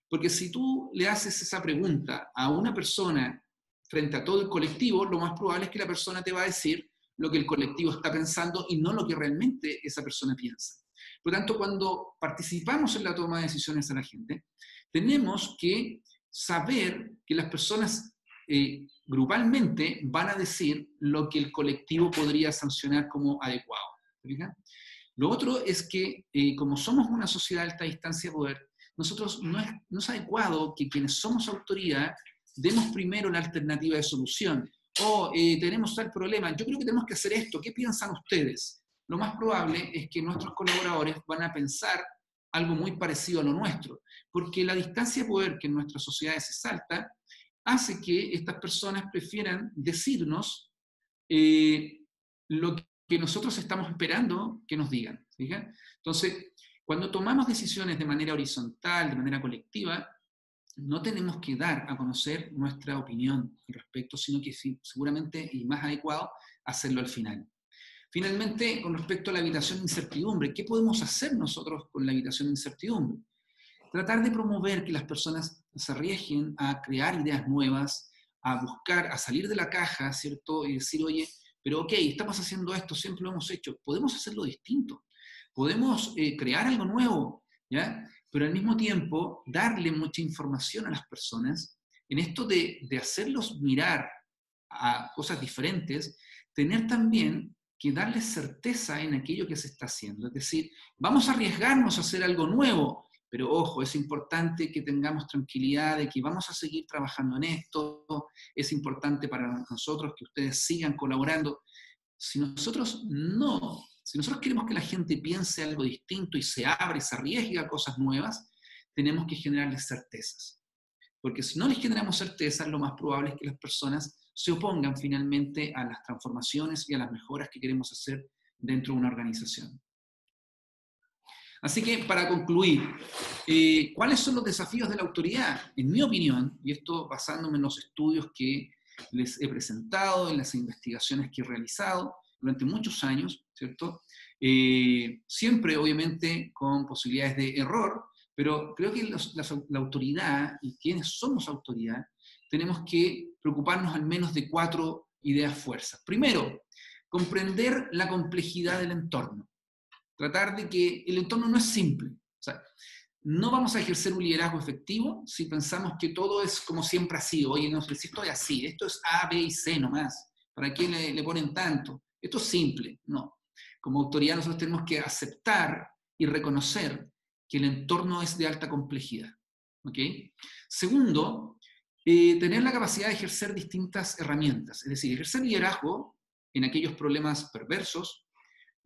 Porque si tú le haces esa pregunta a una persona frente a todo el colectivo, lo más probable es que la persona te va a decir lo que el colectivo está pensando y no lo que realmente esa persona piensa. Por lo tanto, cuando participamos en la toma de decisiones a la gente, tenemos que saber que las personas grupalmente van a decir lo que el colectivo podría sancionar como adecuado. ¿Verdad? Lo otro es que, como somos una sociedad de alta distancia de poder, nosotros no es adecuado que quienes somos autoridad demos primero la alternativa de solución. Tenemos tal problema, yo creo que tenemos que hacer esto, ¿qué piensan ustedes? Lo más probable es que nuestros colaboradores van a pensar algo muy parecido a lo nuestro, porque la distancia de poder que en nuestras sociedades es alta, hace que estas personas prefieran decirnos lo que nosotros estamos esperando que nos digan. ¿Fíjate? Entonces, cuando tomamos decisiones de manera horizontal, de manera colectiva, no tenemos que dar a conocer nuestra opinión al respecto, sino que seguramente, y más adecuado, hacerlo al final. Finalmente, con respecto a la evitación de incertidumbre, ¿qué podemos hacer nosotros con la evitación de incertidumbre? Tratar de promover que las personas se arriesguen a crear ideas nuevas, a buscar, a salir de la caja, ¿cierto? Y decir, oye, pero ok, estamos haciendo esto, siempre lo hemos hecho, podemos hacerlo distinto, podemos crear algo nuevo, ¿ya? Pero al mismo tiempo darle mucha información a las personas en esto de hacerlos mirar a cosas diferentes, tener también que darles certeza en aquello que se está haciendo. Es decir, vamos a arriesgarnos a hacer algo nuevo, pero ojo, es importante que tengamos tranquilidad de que vamos a seguir trabajando en esto, es importante para nosotros que ustedes sigan colaborando. Si nosotros queremos que la gente piense algo distinto y se abra y se arriesgue a cosas nuevas, tenemos que generarles certezas. Porque si no les generamos certezas, lo más probable es que las personas se opongan finalmente a las transformaciones y a las mejoras que queremos hacer dentro de una organización. Así que, para concluir, ¿cuáles son los desafíos de la autoridad? En mi opinión, y esto basándome en los estudios que les he presentado, en las investigaciones que he realizado durante muchos años, ¿cierto? Siempre, obviamente, con posibilidades de error, pero creo que la autoridad y quienes somos autoridad tenemos que preocuparnos al menos de 4 ideas fuerzas. Primero, comprender la complejidad del entorno. Tratar de que el entorno no es simple. O sea, no vamos a ejercer un liderazgo efectivo si pensamos que todo es como siempre ha sido. Oye, no, si esto es así, esto es A, B y C nomás. ¿Para qué le ponen tanto? Esto es simple. No. Como autoridad nosotros tenemos que aceptar y reconocer que el entorno es de alta complejidad. ¿Ok? Segundo, tener la capacidad de ejercer distintas herramientas. Es decir, ejercer liderazgo en aquellos problemas perversos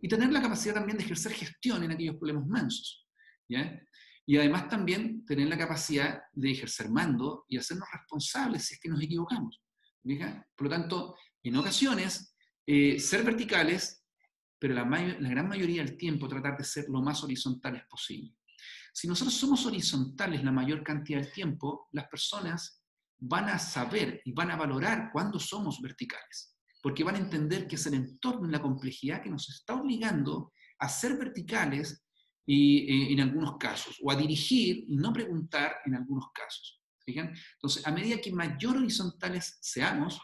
y tener la capacidad también de ejercer gestión en aquellos problemas mansos. ¿Ya? Y además también tener la capacidad de ejercer mando y hacernos responsables si es que nos equivocamos. ¿Fija? Por lo tanto, en ocasiones, ser verticales, pero la gran mayoría del tiempo tratar de ser lo más horizontales posible. Si nosotros somos horizontales la mayor cantidad del tiempo, las personas van a saber y van a valorar cuando somos verticales, porque van a entender que es el entorno y la complejidad que nos está obligando a ser verticales y, en algunos casos, o a dirigir y no preguntar en algunos casos. ¿Fijan? Entonces, a medida que mayor horizontales seamos,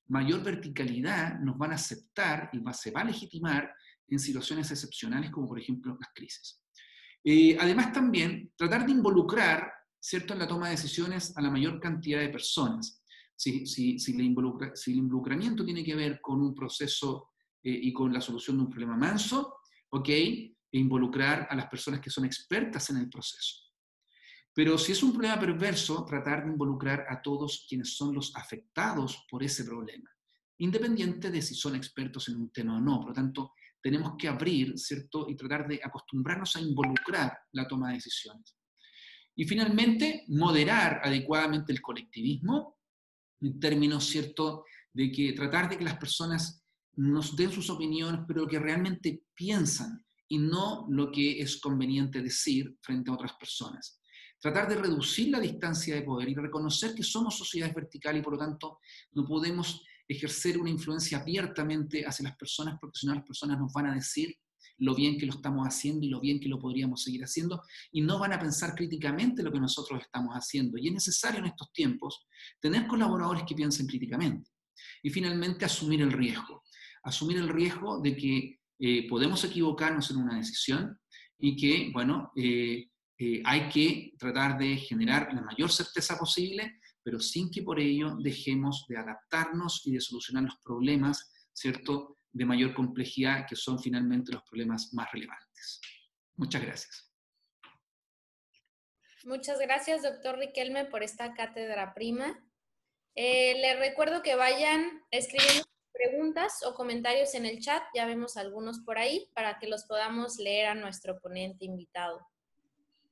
mayor verticalidad nos van a aceptar y se va a legitimar en situaciones excepcionales como por ejemplo las crisis. Además también tratar de involucrar, ¿cierto?, en la toma de decisiones a la mayor cantidad de personas. Si el involucramiento tiene que ver con un proceso y con la solución de un problema manso, ok, e involucrar a las personas que son expertas en el proceso. Pero si es un problema perverso, tratar de involucrar a todos quienes son los afectados por ese problema, independiente de si son expertos en un tema o no. Por lo tanto, tenemos que abrir, ¿cierto?, y tratar de acostumbrarnos a involucrar la toma de decisiones. Y finalmente, moderar adecuadamente el colectivismo, en términos, ¿cierto?, de que tratar de que las personas nos den sus opiniones, pero que realmente piensan y no lo que es conveniente decir frente a otras personas. Tratar de reducir la distancia de poder y reconocer que somos sociedades verticales y por lo tanto no podemos ejercer una influencia abiertamente hacia las personas porque si no las personas nos van a decir lo bien que lo estamos haciendo y lo bien que lo podríamos seguir haciendo y no van a pensar críticamente lo que nosotros estamos haciendo. Y es necesario en estos tiempos tener colaboradores que piensen críticamente. Y finalmente asumir el riesgo. Asumir el riesgo de que podemos equivocarnos en una decisión y que, bueno, hay que tratar de generar la mayor certeza posible, pero sin que por ello dejemos de adaptarnos y de solucionar los problemas, ¿cierto?, de mayor complejidad, que son finalmente los problemas más relevantes. Muchas gracias. Muchas gracias, doctor Riquelme, por esta cátedra prima. Les recuerdo que vayan escribiendo preguntas o comentarios en el chat, ya vemos algunos por ahí, para que los podamos leer a nuestro ponente invitado.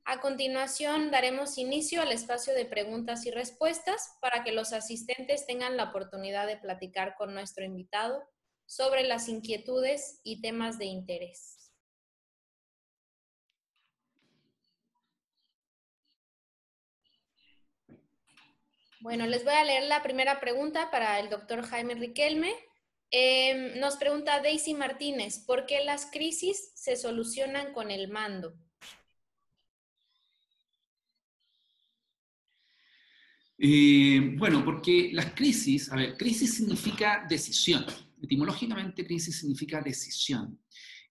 A continuación, daremos inicio al espacio de preguntas y respuestas para que los asistentes tengan la oportunidad de platicar con nuestro invitado sobre las inquietudes y temas de interés. Bueno, les voy a leer la primera pregunta para el doctor Jaime Riquelme. Nos pregunta Daisy Martínez, ¿por qué las crisis se solucionan con el mando? Bueno, porque las crisis, a ver, crisis significa decisión. Etimológicamente, crisis significa decisión.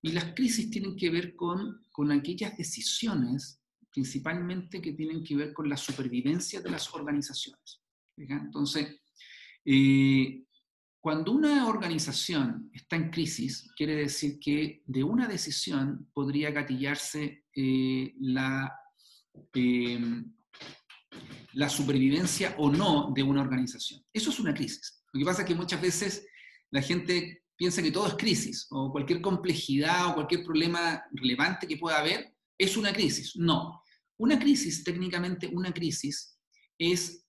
Y las crisis tienen que ver con aquellas decisiones, principalmente que tienen que ver con la supervivencia de las organizaciones. ¿Fija? Entonces, cuando una organización está en crisis, quiere decir que de una decisión podría gatillarse la supervivencia o no de una organización. Eso es una crisis. Lo que pasa es que muchas veces la gente piensa que todo es crisis, o cualquier complejidad o cualquier problema relevante que pueda haber es una crisis. No. Una crisis, técnicamente una crisis, es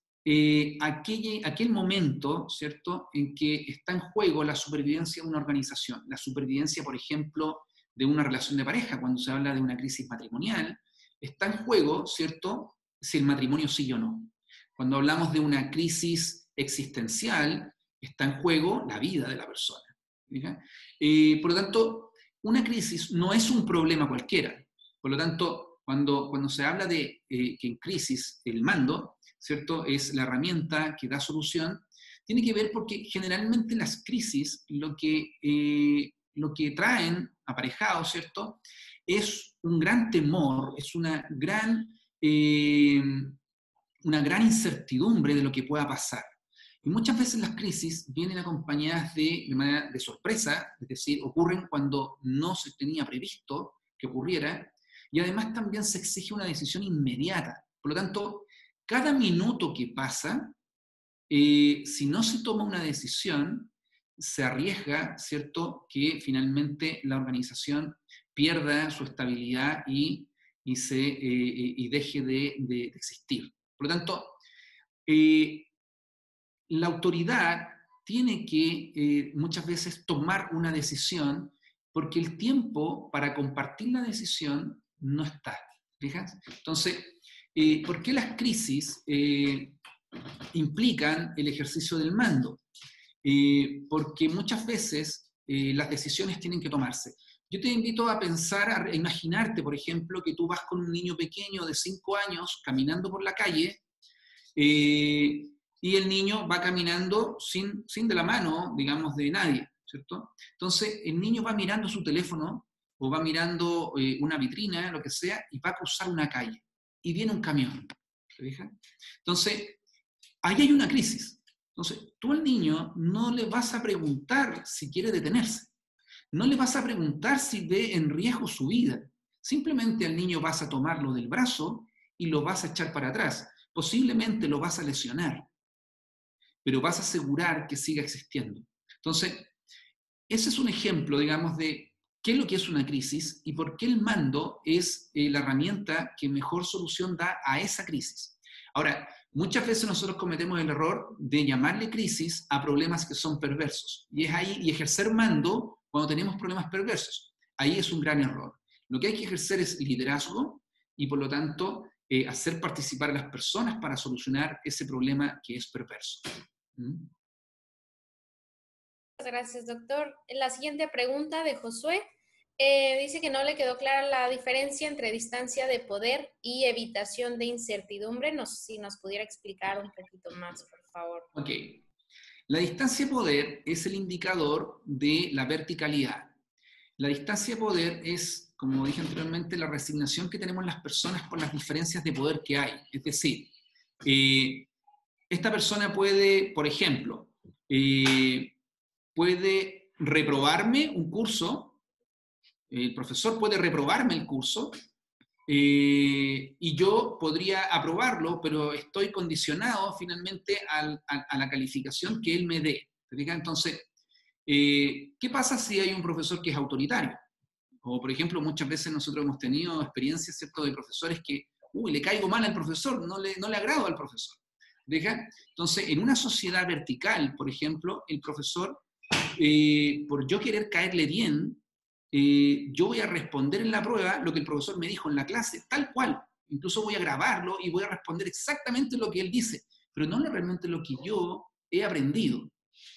aquel momento, ¿cierto?, en que está en juego la supervivencia de una organización. La supervivencia, por ejemplo, de una relación de pareja, cuando se habla de una crisis matrimonial, está en juego, ¿cierto?, si el matrimonio sigue o no. Cuando hablamos de una crisis existencial, está en juego la vida de la persona. Por lo tanto, una crisis no es un problema cualquiera. Por lo tanto, cuando se habla de que en crisis el mando, ¿cierto?, es la herramienta que da solución, tiene que ver porque generalmente las crisis lo que traen aparejado, ¿cierto?, es un gran temor, es una gran una gran incertidumbre de lo que pueda pasar. Y muchas veces las crisis vienen acompañadas de manera de sorpresa, es decir, ocurren cuando no se tenía previsto que ocurriera, y además también se exige una decisión inmediata. Por lo tanto, cada minuto que pasa, si no se toma una decisión, se arriesga, ¿cierto?, que finalmente la organización pierda su estabilidad y deje de existir. Por lo tanto, la autoridad tiene que muchas veces tomar una decisión porque el tiempo para compartir la decisión no está. ¿Fijas? Entonces, ¿por qué las crisis implican el ejercicio del mando? Porque muchas veces las decisiones tienen que tomarse. Yo te invito a pensar, a imaginarte, por ejemplo, que tú vas con un niño pequeño de 5 años caminando por la calle y el niño va caminando sin de la mano, digamos, de nadie, ¿cierto? Entonces, el niño va mirando su teléfono o va mirando una vitrina, lo que sea, y va a cruzar una calle. Y viene un camión, ¿te fijas? Entonces, ahí hay una crisis. Entonces, tú al niño no le vas a preguntar si quiere detenerse. No le vas a preguntar si ve en riesgo su vida. Simplemente al niño vas a tomarlo del brazo y lo vas a echar para atrás. Posiblemente lo vas a lesionar, pero vas a asegurar que siga existiendo. Entonces, ese es un ejemplo, digamos, de qué es lo que es una crisis y por qué el mando es la herramienta que mejor solución da a esa crisis. Ahora, muchas veces nosotros cometemos el error de llamarle crisis a problemas que son perversos. Y ejercer mando cuando tenemos problemas perversos. Ahí es un gran error. Lo que hay que ejercer es liderazgo y, por lo tanto, hacer participar a las personas para solucionar ese problema que es perverso. ¿Mm? Gracias, doctor. La siguiente pregunta de Josué dice que no le quedó clara la diferencia entre distancia de poder y evitación de incertidumbre. Si nos pudiera explicar un poquito más, por favor. Ok. La distancia de poder es el indicador de la verticalidad. La distancia de poder es, como dije anteriormente, la resignación que tenemos las personas por las diferencias de poder que hay. Es decir, esta persona puede, por ejemplo, puede reprobarme un curso, el profesor puede reprobarme el curso, y yo podría aprobarlo, pero estoy condicionado finalmente a la calificación que él me dé. ¿Te fijas? Entonces, ¿qué pasa si hay un profesor que es autoritario? O, por ejemplo, muchas veces nosotros hemos tenido experiencias, ¿cierto?, de profesores que, le caigo mal al profesor, no le agrado al profesor. ¿Deja? Entonces, en una sociedad vertical, por ejemplo, el profesor, por yo querer caerle bien, yo voy a responder en la prueba lo que el profesor me dijo en la clase, tal cual. Incluso voy a grabarlo y voy a responder exactamente lo que él dice, pero no realmente lo que yo he aprendido.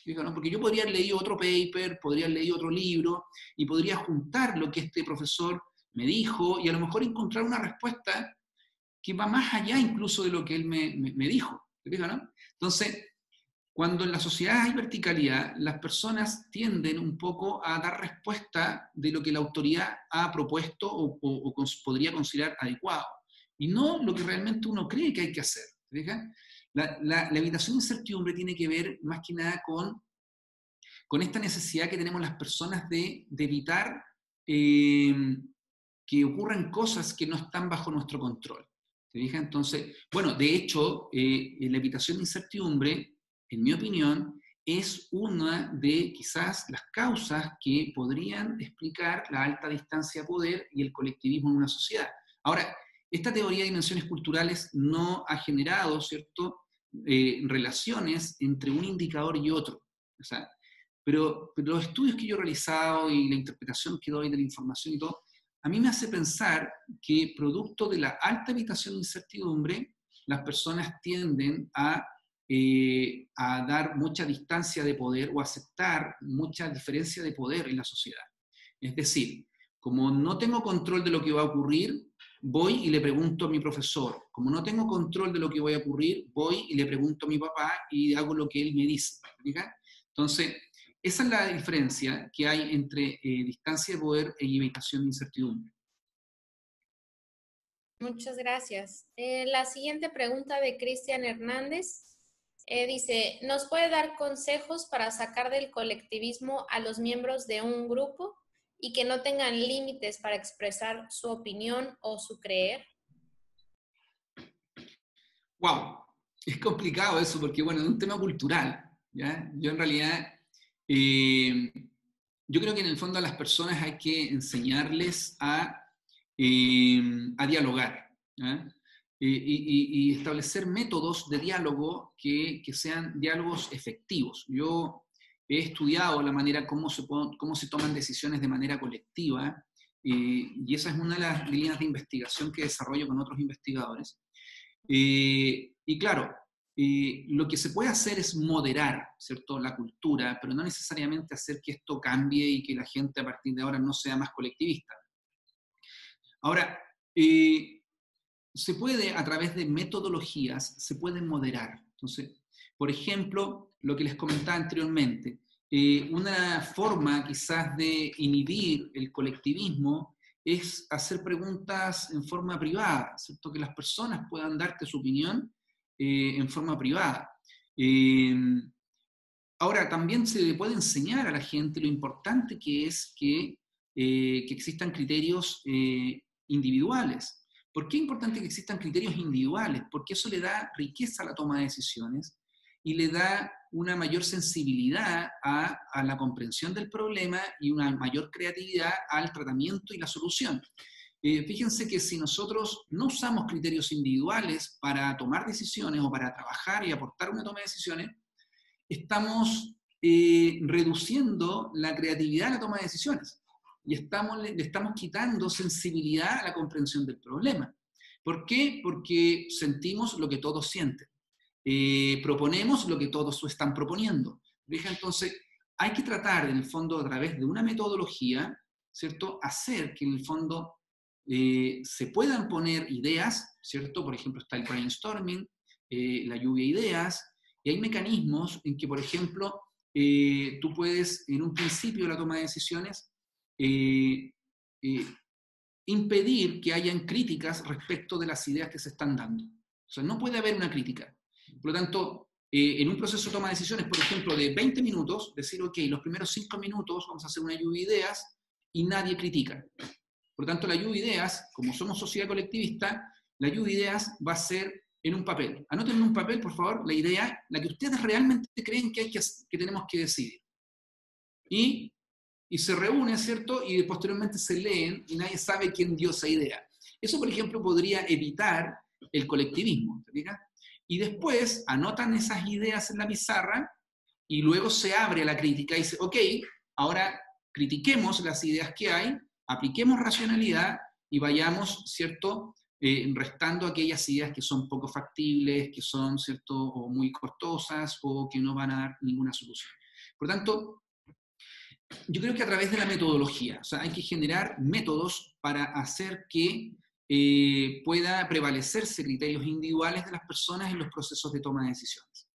¿No? Porque yo podría haber leído otro paper, podría haber leído otro libro y podría juntar lo que este profesor me dijo y a lo mejor encontrar una respuesta que va más allá incluso de lo que él me dijo. ¿No? Entonces, cuando en la sociedad hay verticalidad, las personas tienden un poco a dar respuesta de lo que la autoridad ha propuesto o podría considerar adecuado, y no lo que realmente uno cree que hay que hacer. La evitación de incertidumbre tiene que ver más que nada con esta necesidad que tenemos las personas de evitar que ocurran cosas que no están bajo nuestro control. ¿Te fijas? Entonces, bueno, de hecho, la evitación de incertidumbre, en mi opinión, es una de quizás las causas que podrían explicar la alta distancia de poder y el colectivismo en una sociedad. Ahora, esta teoría de dimensiones culturales no ha generado, ¿cierto?, relaciones entre un indicador y otro. O sea, pero los estudios que yo he realizado y la interpretación que doy de la información y todo, a mí me hace pensar que producto de la alta evitación de incertidumbre, las personas tienden a dar mucha distancia de poder o aceptar mucha diferencia de poder en la sociedad. Es decir, como no tengo control de lo que va a ocurrir, voy y le pregunto a mi profesor. Como no tengo control de lo que va a ocurrir, voy y le pregunto a mi papá y hago lo que él me dice. ¿Fija? Entonces, esa es la diferencia que hay entre distancia de poder e evitación de incertidumbre. Muchas gracias. La siguiente pregunta de Cristian Hernández dice, ¿nos puede dar consejos para sacar del colectivismo a los miembros de un grupo y que no tengan límites para expresar su opinión o su creer? Wow, es complicado eso porque, bueno, es un tema cultural, ¿ya? Yo en realidad, yo creo que en el fondo a las personas hay que enseñarles a dialogar, ¿ya? Y establecer métodos de diálogo que sean diálogos efectivos. Yo he estudiado la manera cómo se toman decisiones de manera colectiva, y esa es una de las líneas de investigación que desarrollo con otros investigadores. Y claro, lo que se puede hacer es moderar, ¿cierto?, la cultura, pero no necesariamente hacer que esto cambie y que la gente a partir de ahora no sea más colectivista. Ahora, se puede, a través de metodologías, se puede moderar. Entonces, por ejemplo, lo que les comentaba anteriormente, una forma quizás de inhibir el colectivismo es hacer preguntas en forma privada, ¿cierto? Que las personas puedan darte su opinión en forma privada. Ahora, también se le puede enseñar a la gente lo importante que es que existan criterios individuales. ¿Por qué es importante que existan criterios individuales? Porque eso le da riqueza a la toma de decisiones y le da una mayor sensibilidad a la comprensión del problema y una mayor creatividad al tratamiento y la solución. Fíjense que si nosotros no usamos criterios individuales para tomar decisiones o para trabajar y aportar una toma de decisiones, estamos reduciendo la creatividad a la toma de decisiones y le estamos quitando sensibilidad a la comprensión del problema. ¿Por qué? Porque sentimos lo que todos sienten. Proponemos lo que todos están proponiendo. Entonces, hay que tratar, en el fondo, a través de una metodología, ¿cierto?, hacer que en el fondo se puedan poner ideas, ¿cierto? Por ejemplo, está el brainstorming, la lluvia de ideas, y hay mecanismos en que, por ejemplo, tú puedes, en un principio de la toma de decisiones, impedir que hayan críticas respecto de las ideas que se están dando. O sea, no puede haber una crítica. Por lo tanto, en un proceso de toma de decisiones, por ejemplo, de 20 minutos, decir, ok, los primeros 5 minutos vamos a hacer una lluvia de ideas y nadie critica. Por lo tanto, la lluvia de ideas, como somos sociedad colectivista, la lluvia de ideas va a ser en un papel. Anoten en un papel, por favor, la idea, la que ustedes realmente creen que tenemos que decidir. Y se reúnen, ¿cierto? Y posteriormente se leen y nadie sabe quién dio esa idea. Eso, por ejemplo, podría evitar el colectivismo, ¿te fijas? Y después anotan esas ideas en la pizarra y luego se abre la crítica y dice, ok, ahora critiquemos las ideas que hay, apliquemos racionalidad y vayamos, ¿cierto?, restando aquellas ideas que son poco factibles, que son, ¿cierto?, o muy costosas o que no van a dar ninguna solución. Por tanto, yo creo que a través de la metodología, o sea, hay que generar métodos para hacer que pueda prevalecerse criterios individuales de las personas en los procesos de toma de decisiones.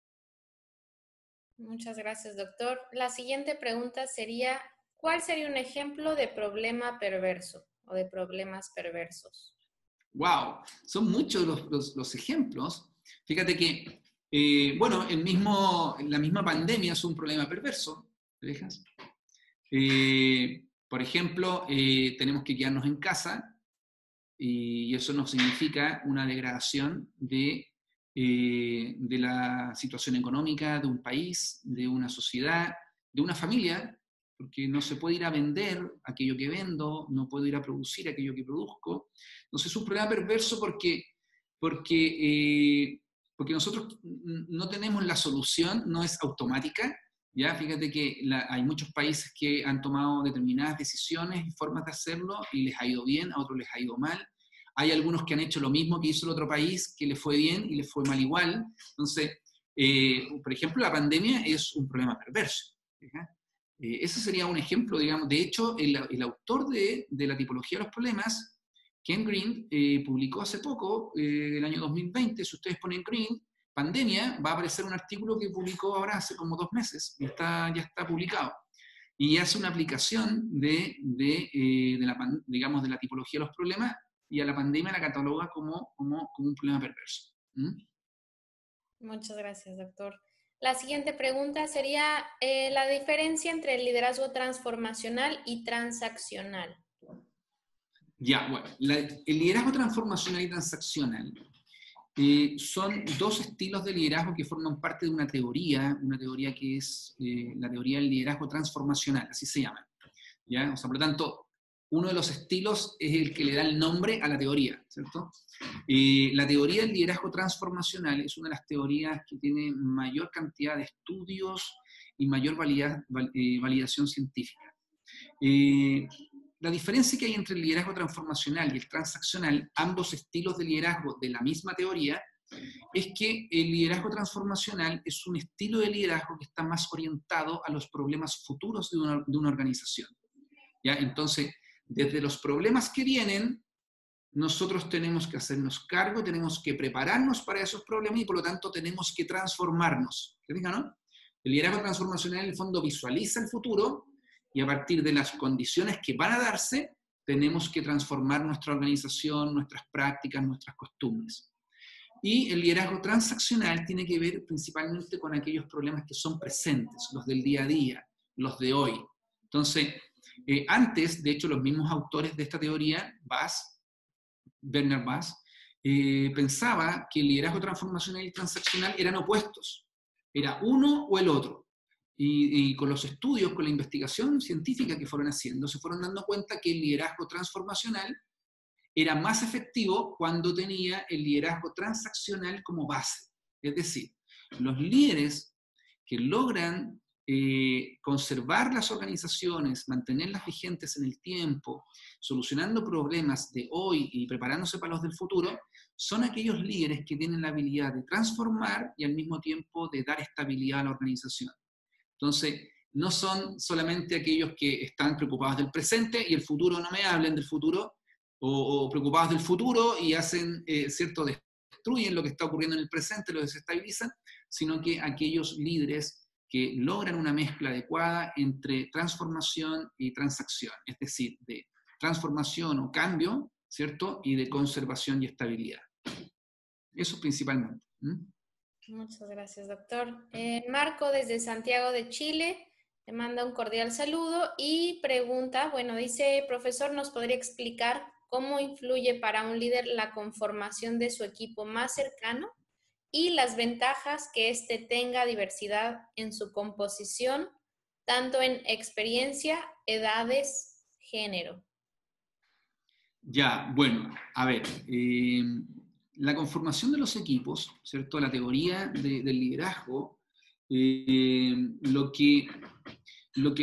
Muchas gracias, doctor. La siguiente pregunta sería, ¿cuál sería un ejemplo de problema perverso o de problemas perversos? ¡Wow! Son muchos los ejemplos. Fíjate que, bueno, la misma pandemia es un problema perverso, ¿te dejas? Por ejemplo, tenemos que quedarnos en casa y eso no significa una degradación de la situación económica de un país, de una sociedad, de una familia, porque no se puede ir a vender aquello que vendo, no puedo ir a producir aquello que produzco. Entonces es un problema perverso porque nosotros no tenemos la solución, no es automática. ¿Ya? Fíjate que hay muchos países que han tomado determinadas decisiones y formas de hacerlo y les ha ido bien, a otros les ha ido mal. Hay algunos que han hecho lo mismo que hizo el otro país, que les fue bien y les fue mal igual. Entonces, por ejemplo, la pandemia es un problema perverso. Ese sería un ejemplo, digamos. De hecho, el autor de la tipología de los problemas, Ken Green, publicó hace poco, el año 2020, si ustedes ponen Green, pandemia, va a aparecer un artículo que publicó ahora hace como 2 meses, ya está publicado, y hace una aplicación digamos, de la tipología de los problemas y a la pandemia la cataloga como un problema perverso. Muchas gracias, doctor. La siguiente pregunta sería la diferencia entre el liderazgo transformacional y transaccional. Ya, bueno, el liderazgo transformacional y transaccional son dos estilos de liderazgo que forman parte de una teoría que es la teoría del liderazgo transformacional, así se llama. ¿Ya? O sea, por lo tanto, uno de los estilos es el que le da el nombre a la teoría, ¿cierto? La teoría del liderazgo transformacional es una de las teorías que tiene mayor cantidad de estudios y mayor validación científica. La diferencia que hay entre el liderazgo transformacional y el transaccional, ambos estilos de liderazgo de la misma teoría, es que el liderazgo transformacional es un estilo de liderazgo que está más orientado a los problemas futuros de una organización. ¿Ya? Entonces, desde los problemas que vienen, nosotros tenemos que hacernos cargo, tenemos que prepararnos para esos problemas y por lo tanto tenemos que transformarnos. ¿Te fijas, no? El liderazgo transformacional en el fondo visualiza el futuro y a partir de las condiciones que van a darse, tenemos que transformar nuestra organización, nuestras prácticas, nuestras costumbres. Y el liderazgo transaccional tiene que ver principalmente con aquellos problemas que son presentes, los del día a día, los de hoy. Entonces, antes, de hecho, los mismos autores de esta teoría, Bernard Bass, pensaba que el liderazgo transformacional y transaccional eran opuestos. Era uno o el otro. Y con los estudios, con la investigación científica que fueron haciendo, se fueron dando cuenta que el liderazgo transformacional era más efectivo cuando tenía el liderazgo transaccional como base. Es decir, los líderes que logran conservar las organizaciones, mantenerlas vigentes en el tiempo, solucionando problemas de hoy y preparándose para los del futuro, son aquellos líderes que tienen la habilidad de transformar y al mismo tiempo de dar estabilidad a la organización. Entonces, no son solamente aquellos que están preocupados del presente y el futuro no me hablen del futuro, o preocupados del futuro y hacen, destruyen lo que está ocurriendo en el presente, lo desestabilizan, sino que aquellos líderes que logran una mezcla adecuada entre transformación y transacción, es decir, de transformación o cambio, ¿cierto? Y de conservación y estabilidad. Eso principalmente. Muchas gracias, doctor. Marco, desde Santiago de Chile, te manda un cordial saludo y pregunta, bueno, dice, profesor, ¿nos podría explicar cómo influye para un líder la conformación de su equipo más cercano y las ventajas que éste tenga diversidad en su composición, tanto en experiencia, edades, género? Ya, bueno, a ver, la conformación de los equipos, ¿cierto? La teoría del liderazgo, lo que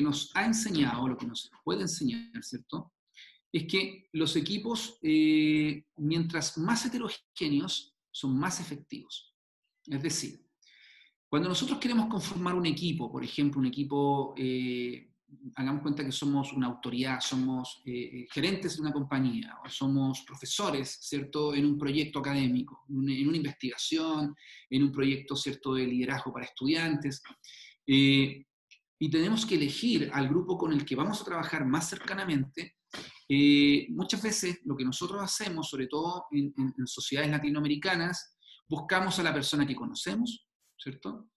nos ha enseñado, lo que nos puede enseñar, ¿cierto? Es que los equipos, mientras más heterogéneos, son más efectivos. Es decir, cuando nosotros queremos conformar un equipo, por ejemplo, un equipo, hagamos cuenta que somos una autoridad, somos gerentes de una compañía, o somos profesores, ¿cierto?, en un proyecto académico, en una investigación, en un proyecto, ¿cierto?, de liderazgo para estudiantes, y tenemos que elegir al grupo con el que vamos a trabajar más cercanamente. Muchas veces lo que nosotros hacemos, sobre todo en sociedades latinoamericanas, buscamos a la persona que conocemos, ¿cierto?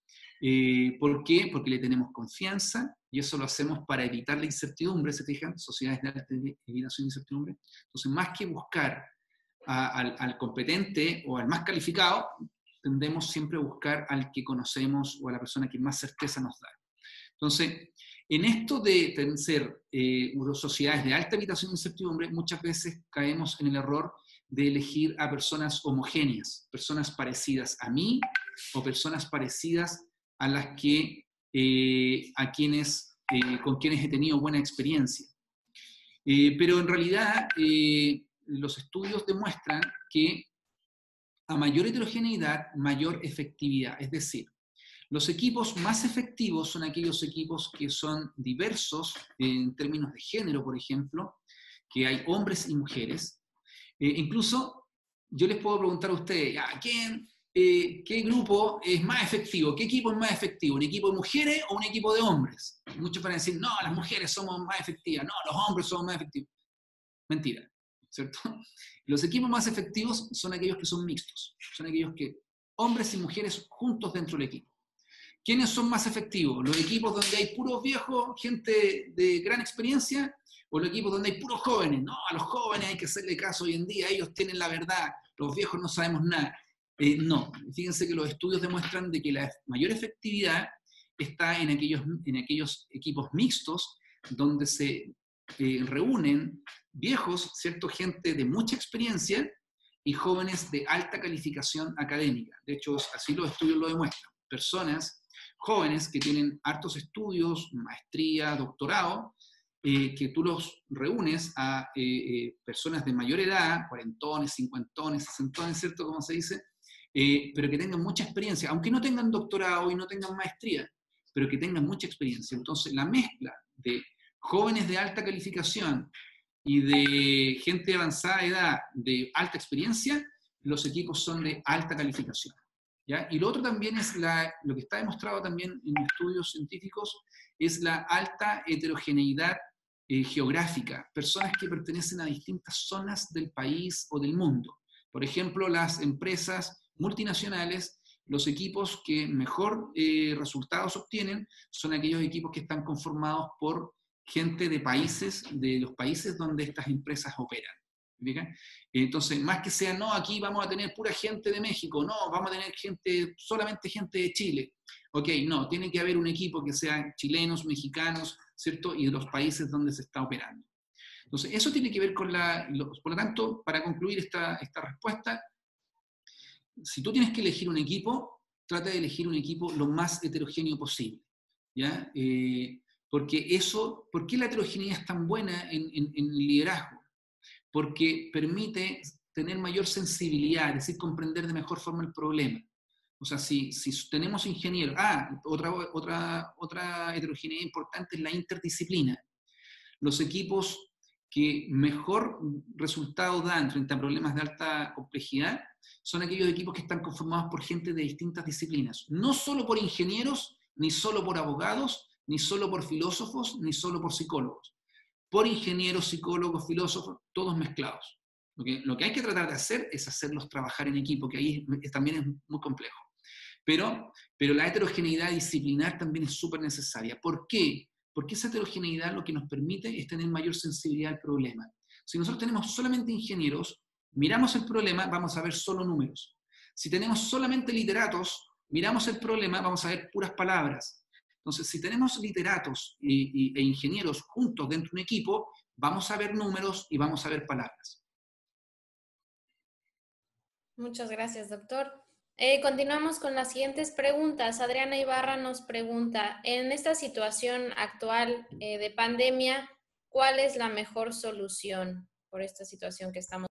¿Por qué? Porque le tenemos confianza y eso lo hacemos para evitar la incertidumbre, ¿se fijan? Sociedades de alta evitación de incertidumbre. Entonces, más que buscar al competente o al más calificado, tendemos siempre a buscar al que conocemos o a la persona que más certeza nos da. Entonces, en esto de ser sociedades de alta evitación de incertidumbre, muchas veces caemos en el error de elegir a personas homogéneas, personas parecidas a mí o personas parecidas a las que, con quienes he tenido buena experiencia. Pero en realidad los estudios demuestran que a mayor heterogeneidad, mayor efectividad. Es decir, los equipos más efectivos son aquellos equipos que son diversos en términos de género, por ejemplo, que hay hombres y mujeres. Incluso yo les puedo preguntar a ustedes, ¿qué grupo es más efectivo? ¿Qué equipo es más efectivo? ¿Un equipo de mujeres o un equipo de hombres? Muchos van a decir, no, las mujeres somos más efectivas, no, los hombres somos más efectivos. Mentira. ¿cierto? Los equipos más efectivos son aquellos que son mixtos, son aquellos que hombres y mujeres juntos dentro del equipo. ¿Quiénes son más efectivos? ¿Los equipos donde hay puros viejos, gente de gran experiencia? ¿O los equipos donde hay puros jóvenes? No, a los jóvenes hay que hacerle caso hoy en día, ellos tienen la verdad, los viejos no sabemos nada. No, fíjense que los estudios demuestran de que la mayor efectividad está en aquellos equipos mixtos donde se reúnen viejos, ¿cierto? Gente de mucha experiencia y jóvenes de alta calificación académica. De hecho, así los estudios lo demuestran. Personas jóvenes que tienen hartos estudios, maestría, doctorado, que tú los reúnes a personas de mayor edad, cuarentones, cincuentones, sesentones, ¿cierto? Como se dice, pero que tengan mucha experiencia, aunque no tengan doctorado y no tengan maestría, pero que tengan mucha experiencia. Entonces, la mezcla de jóvenes de alta calificación y de gente de avanzada edad de alta experiencia, los equipos son de alta calificación. ¿Ya? Y lo otro también es lo que está demostrado también en estudios científicos, es la alta heterogeneidad geográfica, personas que pertenecen a distintas zonas del país o del mundo. Por ejemplo, las empresas multinacionales, los equipos que mejor resultados obtienen son aquellos equipos que están conformados por gente de los países donde estas empresas operan. ¿Bien? Entonces, más que sea, no, aquí vamos a tener pura gente de México, no, vamos a tener solamente gente de Chile. Ok, no, tiene que haber un equipo que sea chilenos, mexicanos, ¿cierto? Y de los países donde se está operando. Entonces, eso tiene que ver con por lo tanto, para concluir esta respuesta, si tú tienes que elegir un equipo, trata de elegir un equipo lo más heterogéneo posible, ¿ya? ¿Por qué la heterogeneidad es tan buena en liderazgo? Porque permite tener mayor sensibilidad, es decir, comprender de mejor forma el problema. O sea, si tenemos ingenieros... otra heterogeneidad importante es la interdisciplina. Los equipos que mejor resultado dan frente a problemas de alta complejidad son aquellos equipos que están conformados por gente de distintas disciplinas. No solo por ingenieros, ni solo por abogados, ni solo por filósofos, ni solo por psicólogos. Por ingenieros, psicólogos, filósofos, todos mezclados. Lo que hay que tratar de hacer es hacerlos trabajar en equipo, que ahí también es muy complejo. Pero la heterogeneidad disciplinar también es súper necesaria. ¿Por qué? Porque esa heterogeneidad lo que nos permite es tener mayor sensibilidad al problema. Si nosotros tenemos solamente ingenieros, miramos el problema, vamos a ver solo números. Si tenemos solamente literatos, miramos el problema, vamos a ver puras palabras. Entonces, si tenemos literatos e ingenieros juntos dentro de un equipo, vamos a ver números y vamos a ver palabras. Muchas gracias, doctor. Continuamos con las siguientes preguntas. Adriana Ibarra nos pregunta, en esta situación actual de pandemia, ¿cuál es la mejor solución por esta situación que estamos?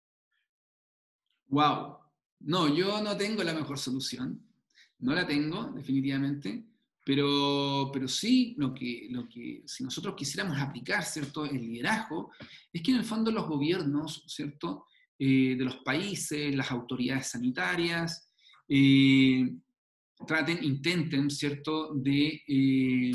Wow. No, yo no tengo la mejor solución. No la tengo, definitivamente. Pero sí, lo que si nosotros quisiéramos aplicar, ¿cierto?, el liderazgo, es que en el fondo los gobiernos, ¿cierto?, de los países, las autoridades sanitarias, intenten, ¿cierto?, de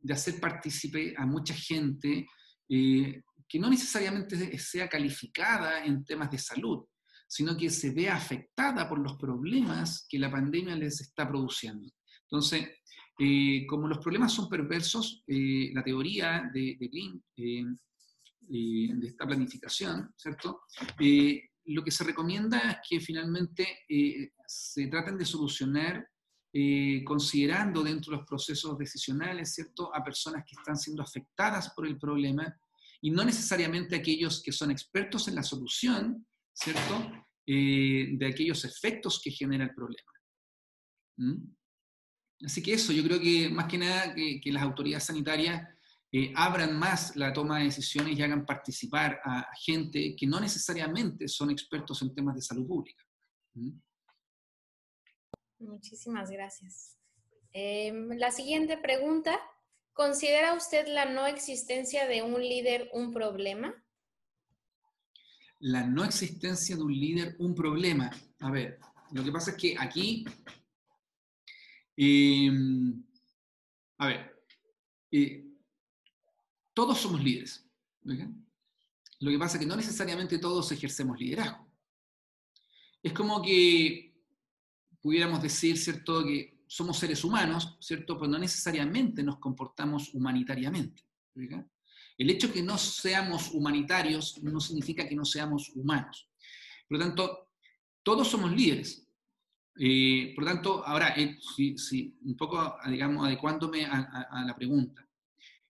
hacer partícipe a mucha gente que no necesariamente sea calificada en temas de salud, sino que se vea afectada por los problemas que la pandemia les está produciendo. Entonces, como los problemas son perversos, la teoría de Green, de esta planificación, ¿cierto? Lo que se recomienda es que finalmente se traten de solucionar considerando dentro de los procesos decisionales, ¿cierto?, a personas que están siendo afectadas por el problema y no necesariamente aquellos que son expertos en la solución, ¿cierto?, de aquellos efectos que genera el problema. Así que eso, yo creo que más que nada que las autoridades sanitarias abran más la toma de decisiones y hagan participar a gente que no necesariamente son expertos en temas de salud pública. Muchísimas gracias. La siguiente pregunta, ¿considera usted la no existencia de un líder un problema? La no existencia de un líder un problema. A ver, lo que pasa es que aquí... todos somos líderes. ¿Okay? Lo que pasa es que no necesariamente todos ejercemos liderazgo. Es como que pudiéramos decir, ¿cierto?, que somos seres humanos, ¿cierto?, pero no necesariamente nos comportamos humanitariamente. ¿Verdad? El hecho de que no seamos humanitarios no significa que no seamos humanos. Por lo tanto, todos somos líderes. Por lo tanto, ahora, un poco, digamos, adecuándome a la pregunta,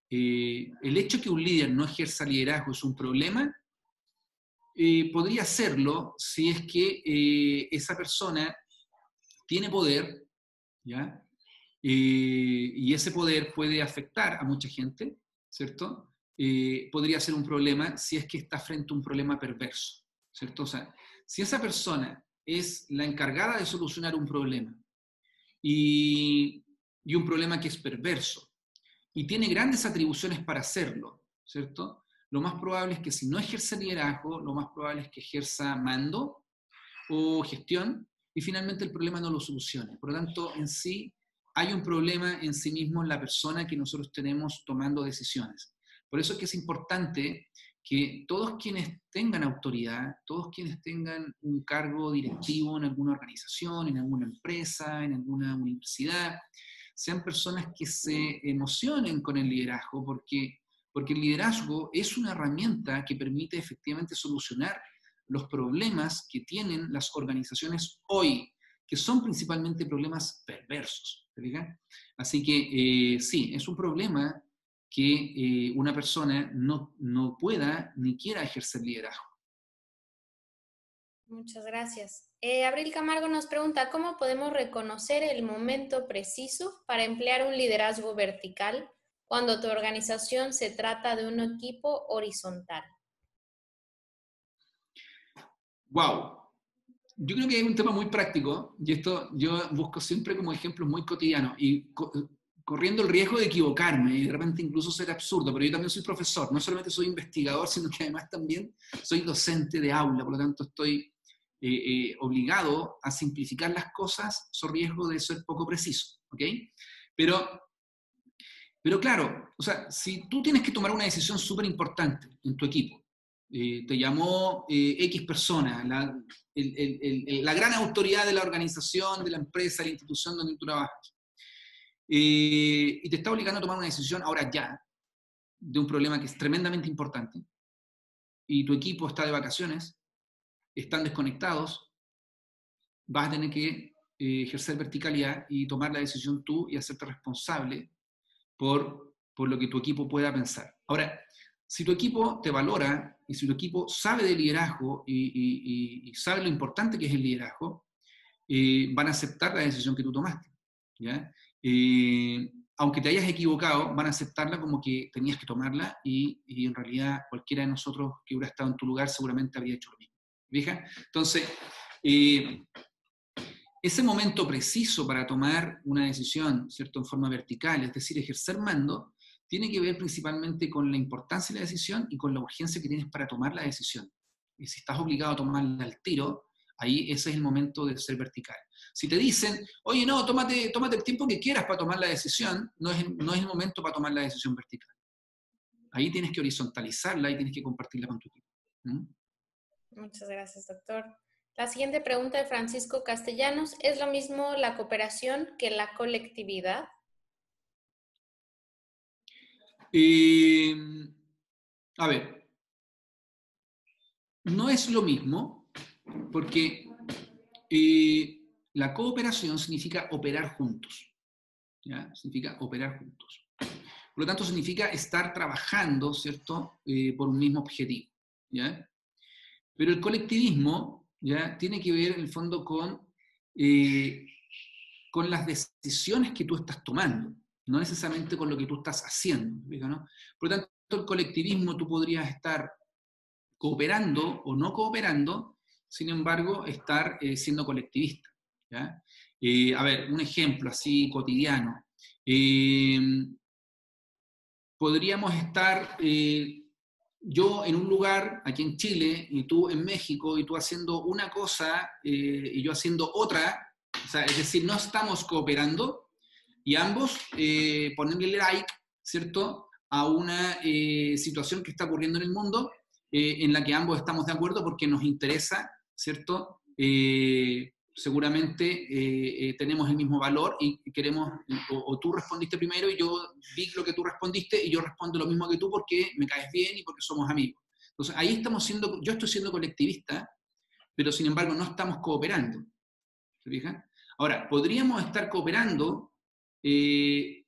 el hecho de que un líder no ejerza liderazgo es un problema. Podría serlo si es que esa persona tiene poder, ¿ya? Y ese poder puede afectar a mucha gente, ¿cierto? Podría ser un problema si es que está frente a un problema perverso, ¿cierto? O sea, si esa persona es la encargada de solucionar un problema y un problema que es perverso y tiene grandes atribuciones para hacerlo, ¿cierto? Lo más probable es que si no ejerce liderazgo, lo más probable es que ejerza mando o gestión y finalmente el problema no lo solucione. Por lo tanto, en sí, hay un problema en sí mismo en la persona que nosotros tenemos tomando decisiones. Por eso es que es importante que todos quienes tengan autoridad, todos quienes tengan un cargo directivo en alguna organización, en alguna empresa, en alguna universidad, sean personas que se emocionen con el liderazgo, porque el liderazgo es una herramienta que permite efectivamente solucionar los problemas que tienen las organizaciones hoy, que son principalmente problemas perversos. ¿Verdad? Así que sí, es un problema que una persona no pueda ni quiera ejercer liderazgo. Muchas gracias. Abril Camargo nos pregunta, ¿cómo podemos reconocer el momento preciso para emplear un liderazgo vertical cuando tu organización se trata de un equipo horizontal? ¡Wow! Yo creo que hay un tema muy práctico, y esto yo busco siempre como ejemplos muy cotidianos, y corriendo el riesgo de equivocarme, y de repente incluso ser absurdo, pero yo también soy profesor, no solamente soy investigador, sino que además también soy docente de aula, por lo tanto estoy obligado a simplificar las cosas, so riesgo de ser poco preciso, ¿ok? Pero claro, o sea, si tú tienes que tomar una decisión súper importante en tu equipo, te llamó X persona, la gran autoridad de la organización, de la empresa, de la institución donde tú trabajas, y te está obligando a tomar una decisión ahora ya, de un problema que es tremendamente importante, y tu equipo está de vacaciones, están desconectados, vas a tener que ejercer verticalidad y tomar la decisión tú y hacerte responsable por lo que tu equipo pueda pensar. Ahora, si tu equipo te valora y si tu equipo sabe de liderazgo y sabe lo importante que es el liderazgo, van a aceptar la decisión que tú tomaste, ¿ya? Aunque te hayas equivocado, van a aceptarla como que tenías que tomarla y en realidad cualquiera de nosotros que hubiera estado en tu lugar seguramente habría hecho lo mismo. ¿Fija? Entonces, ese momento preciso para tomar una decisión, ¿cierto?, en forma vertical, es decir, ejercer mando, tiene que ver principalmente con la importancia de la decisión y con la urgencia que tienes para tomar la decisión. Y si estás obligado a tomarla al tiro, ahí ese es el momento de ser vertical. Si te dicen, oye, no, tómate el tiempo que quieras para tomar la decisión, no es el momento para tomar la decisión vertical. Ahí tienes que horizontalizarla y tienes que compartirla con tu equipo. Muchas gracias, doctor. La siguiente pregunta de Francisco Castellanos, ¿es lo mismo la cooperación que la colectividad? A ver, no es lo mismo porque la cooperación significa operar juntos, ¿ya? Significa operar juntos. Por lo tanto, significa estar trabajando, ¿cierto?, por un mismo objetivo, ¿ya? Pero el colectivismo, ¿ya?, tiene que ver en el fondo con las decisiones que tú estás tomando, no necesariamente con lo que tú estás haciendo, ¿no? Por lo tanto, el colectivismo tú podrías estar cooperando o no cooperando, sin embargo, estar siendo colectivista, ¿ya? A ver, un ejemplo así cotidiano. Podríamos estar yo en un lugar, aquí en Chile, y tú en México, y tú haciendo una cosa y yo haciendo otra, o sea, es decir, no estamos cooperando, y ambos ponerle like, ¿cierto?, a una situación que está ocurriendo en el mundo, en la que ambos estamos de acuerdo porque nos interesa, ¿cierto? Seguramente tenemos el mismo valor y queremos, o tú respondiste primero y yo vi lo que tú respondiste y yo respondo lo mismo que tú porque me caes bien y porque somos amigos. Entonces ahí yo estoy siendo colectivista, pero sin embargo no estamos cooperando. ¿Se fijan? Ahora, podríamos estar cooperando y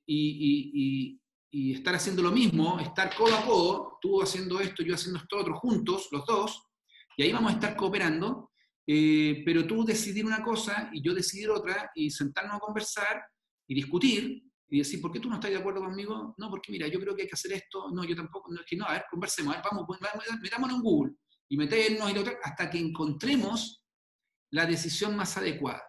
estar haciendo lo mismo, estar codo a codo, tú haciendo esto, yo haciendo esto otro, juntos, los dos, y ahí vamos a estar cooperando, pero tú decidir una cosa y yo decidir otra, y sentarnos a conversar y discutir, y decir, ¿por qué tú no estás de acuerdo conmigo? No, porque mira, yo creo que hay que hacer esto, no, yo tampoco, no, es que no, a ver, conversemos, a ver, vamos, metámonos en Google, y meternos, hasta que encontremos la decisión más adecuada.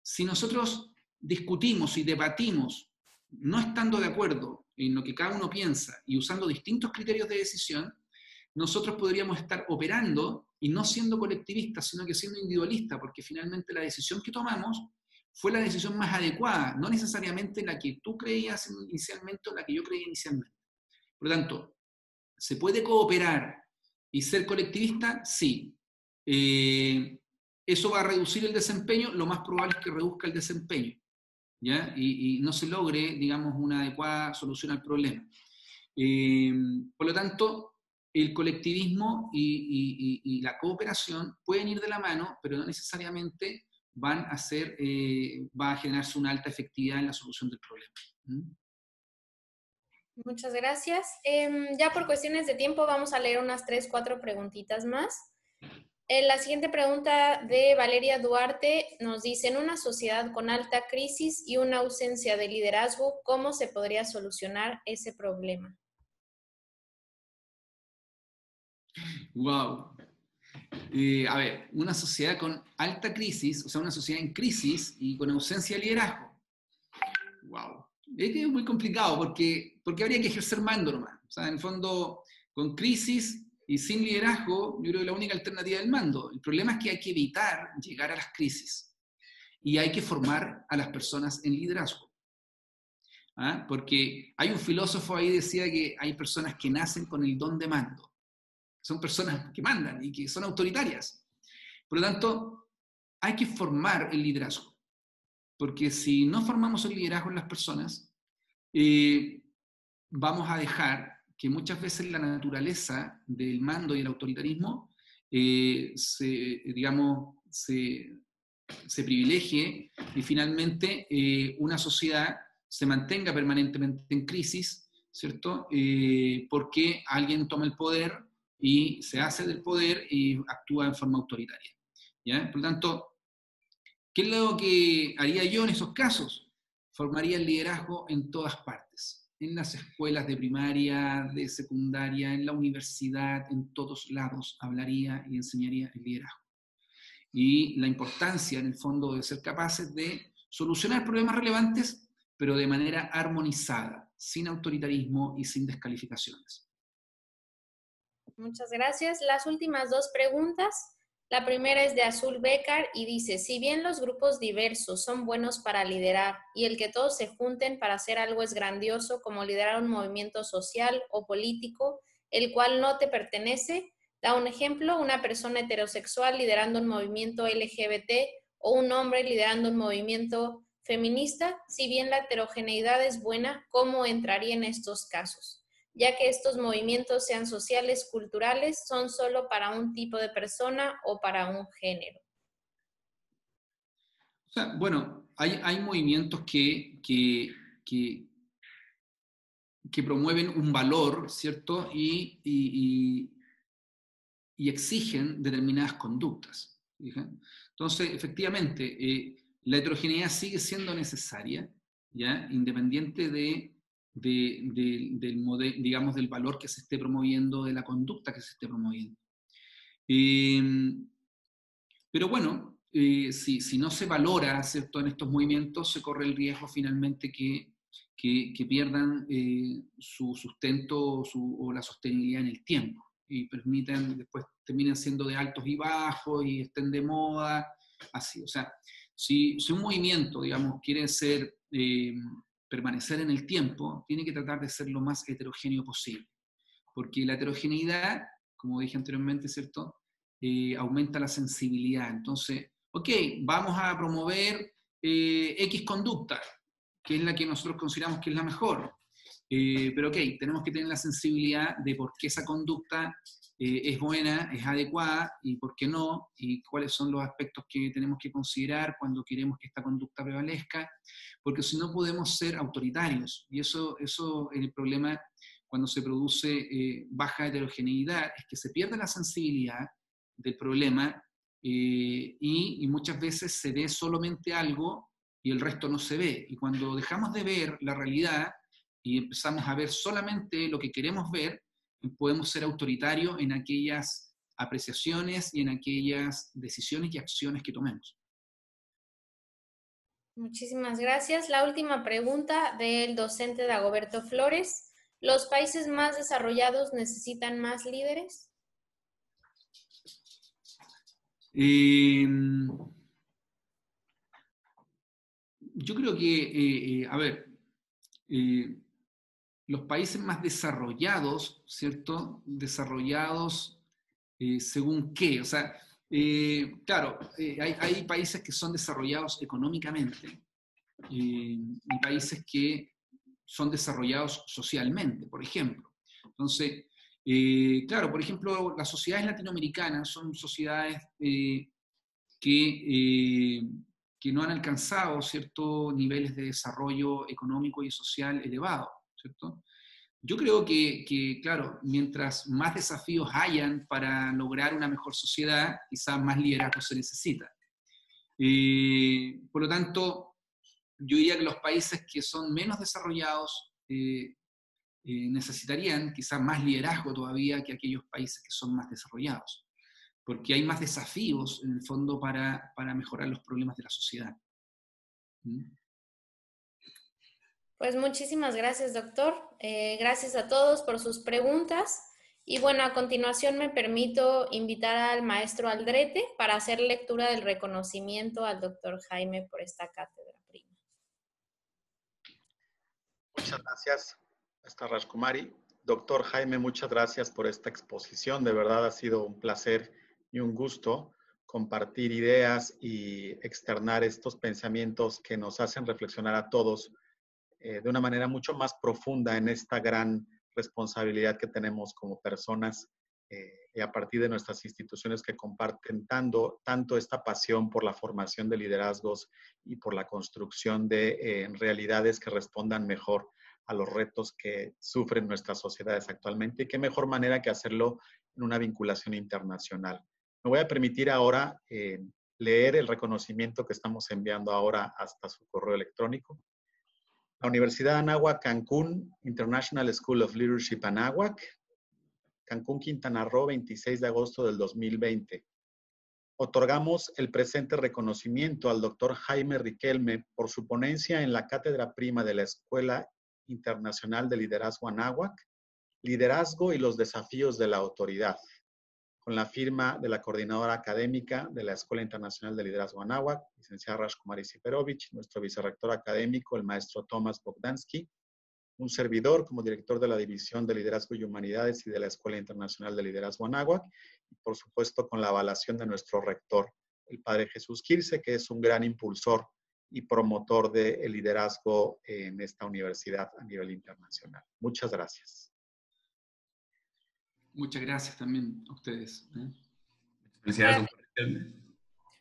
Si nosotros discutimos y debatimos, no estando de acuerdo en lo que cada uno piensa y usando distintos criterios de decisión, nosotros podríamos estar operando y no siendo colectivistas, sino que siendo individualistas, porque finalmente la decisión que tomamos fue la decisión más adecuada, no necesariamente la que tú creías inicialmente o la que yo creía inicialmente. Por lo tanto, ¿se puede cooperar y ser colectivista? Sí. ¿Eso va a reducir el desempeño? Lo más probable es que reduzca el desempeño, ¿ya? Y no se logre, digamos, una adecuada solución al problema. Por lo tanto, el colectivismo y la cooperación pueden ir de la mano, pero no necesariamente va a generarse una alta efectividad en la solución del problema. Muchas gracias. Ya por cuestiones de tiempo vamos a leer unas 3, 4 preguntitas más. La siguiente pregunta de Valeria Duarte nos dice, en una sociedad con alta crisis y una ausencia de liderazgo, ¿cómo se podría solucionar ese problema? Wow. A ver, una sociedad con alta crisis, o sea, una sociedad en crisis y con ausencia de liderazgo. Wow. Es que es muy complicado porque habría que ejercer mando nomás. O sea, en el fondo, con crisis y sin liderazgo, yo creo que la única alternativa es el mando. El problema es que hay que evitar llegar a las crisis y hay que formar a las personas en liderazgo. ¿Ah? Porque hay un filósofo ahí que decía que hay personas que nacen con el don de mando. Son personas que mandan y que son autoritarias. Por lo tanto, hay que formar el liderazgo. Porque si no formamos el liderazgo en las personas, vamos a dejar que muchas veces la naturaleza del mando y el autoritarismo se privilegie y finalmente una sociedad se mantenga permanentemente en crisis, ¿cierto? Porque alguien toma el poder y se hace del poder y actúa en forma autoritaria, ¿ya? Por lo tanto, ¿qué es lo que haría yo en esos casos? Formaría el liderazgo en todas partes, en las escuelas de primaria, de secundaria, en la universidad, en todos lados hablaría y enseñaría el liderazgo. Y la importancia, en el fondo, de ser capaces de solucionar problemas relevantes, pero de manera armonizada, sin autoritarismo y sin descalificaciones. Muchas gracias. Las últimas 2 preguntas. La primera es de Azul Becar y dice, si bien los grupos diversos son buenos para liderar y el que todos se junten para hacer algo es grandioso, como liderar un movimiento social o político, el cual no te pertenece, da un ejemplo, una persona heterosexual liderando un movimiento LGBT o un hombre liderando un movimiento feminista, si bien la heterogeneidad es buena, ¿cómo entraría en estos casos? Ya que estos movimientos, sean sociales, culturales, son solo para un tipo de persona o para un género. O sea, bueno, hay movimientos que promueven un valor, ¿cierto? Y exigen determinadas conductas. ¿Fíjate? Entonces, efectivamente, la heterogeneidad sigue siendo necesaria, ¿ya? Independiente del modelo, digamos, del valor que se esté promoviendo, de la conducta que se esté promoviendo. Pero bueno, si no se valora, ¿cierto?, en estos movimientos, se corre el riesgo finalmente que pierdan su sustento o la sostenibilidad en el tiempo y después terminen siendo de altos y bajos y estén de moda, así. O sea, si un movimiento, digamos, quiere permanecer en el tiempo, tiene que tratar de ser lo más heterogéneo posible, porque la heterogeneidad como dije anteriormente, ¿cierto? Aumenta la sensibilidad. Entonces, ok, vamos a promover X conducta, que es la que nosotros consideramos que es la mejor. Pero ok, tenemos que tener la sensibilidad de por qué esa conducta es buena, es adecuada, y por qué no, y cuáles son los aspectos que tenemos que considerar cuando queremos que esta conducta prevalezca, porque si no podemos ser autoritarios, y eso es el problema cuando se produce baja heterogeneidad, es que se pierde la sensibilidad del problema, y muchas veces se ve solamente algo y el resto no se ve, y cuando dejamos de ver la realidad y empezamos a ver solamente lo que queremos ver, podemos ser autoritarios en aquellas apreciaciones y en aquellas decisiones y acciones que tomemos. Muchísimas gracias. La última pregunta del docente Dagoberto Flores. ¿Los países más desarrollados necesitan más líderes? Yo creo que, a ver, los países más desarrollados, ¿cierto? Desarrollados según qué. O sea, claro, hay países que son desarrollados económicamente y países que son desarrollados socialmente, por ejemplo. Entonces, claro, por ejemplo, las sociedades latinoamericanas son sociedades que no han alcanzado ciertos niveles de desarrollo económico y social elevado, ¿cierto? Yo creo que, claro, mientras más desafíos hayan para lograr una mejor sociedad, quizás más liderazgo se necesita. Por lo tanto, yo diría que los países que son menos desarrollados necesitarían quizás más liderazgo todavía que aquellos países que son más desarrollados, porque hay más desafíos en el fondo para mejorar los problemas de la sociedad. ¿Mm? Pues muchísimas gracias, doctor. Gracias a todos por sus preguntas. Y bueno, a continuación me permito invitar al maestro Aldrete para hacer lectura del reconocimiento al doctor Jaime por esta cátedra prima. Muchas gracias, maestra Rajkumari. Doctor Jaime, muchas gracias por esta exposición. De verdad ha sido un placer y un gusto compartir ideas y externar estos pensamientos que nos hacen reflexionar a todos de una manera mucho más profunda en esta gran responsabilidad que tenemos como personas y a partir de nuestras instituciones que comparten tanto esta pasión por la formación de liderazgos y por la construcción de realidades que respondan mejor a los retos que sufren nuestras sociedades actualmente y qué mejor manera que hacerlo en una vinculación internacional. Me voy a permitir ahora leer el reconocimiento que estamos enviando ahora hasta su correo electrónico. La Universidad Anáhuac Cancún, International School of Leadership Anáhuac, Cancún, Quintana Roo, 26 de agosto del 2020. Otorgamos el presente reconocimiento al doctor Jaime Riquelme por su ponencia en la cátedra prima de la Escuela Internacional de Liderazgo Anáhuac, Liderazgo y los desafíos de la autoridad, con la firma de la coordinadora académica de la Escuela Internacional de Liderazgo Anáhuac, licenciada Rajkumari Siperovich, nuestro vicerrector académico, el maestro Tomás Bogdansky, un servidor como director de la División de Liderazgo y Humanidades y de la Escuela Internacional de Liderazgo Anáhuac, y por supuesto con la avalación de nuestro rector, el padre Jesús Quirce, que es un gran impulsor y promotor del liderazgo en esta universidad a nivel internacional. Muchas gracias. Muchas gracias también a ustedes. Felicidades,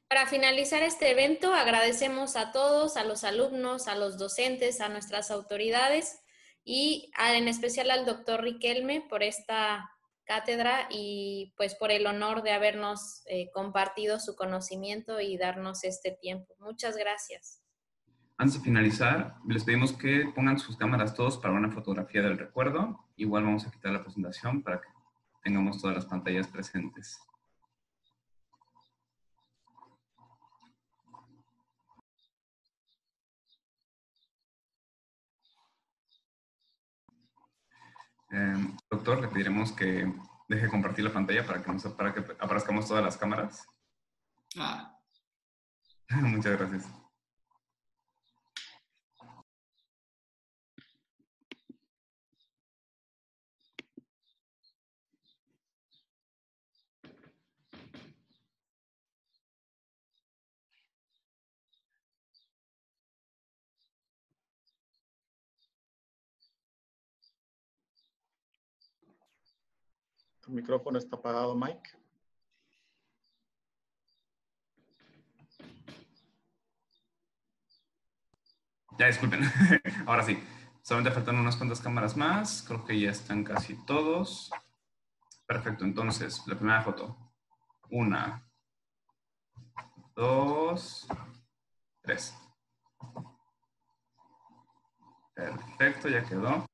Para finalizar este evento, agradecemos a todos, a los alumnos, a los docentes, a nuestras autoridades y en especial al doctor Riquelme por esta cátedra y pues por el honor de habernos compartido su conocimiento y darnos este tiempo. Muchas gracias. Antes de finalizar, les pedimos que pongan sus cámaras todos para una fotografía del recuerdo. Igual vamos a quitar la presentación para que tengamos todas las pantallas presentes. Doctor, le pediremos que deje compartir la pantalla para que aparezcamos todas las cámaras. Muchas gracias. Tu micrófono está apagado, Mike. Ya, disculpen. Ahora sí. Solamente faltan unas cuantas cámaras más. Creo que ya están casi todos. Perfecto. Entonces, la primera foto. 1, 2, 3. Perfecto, ya quedó.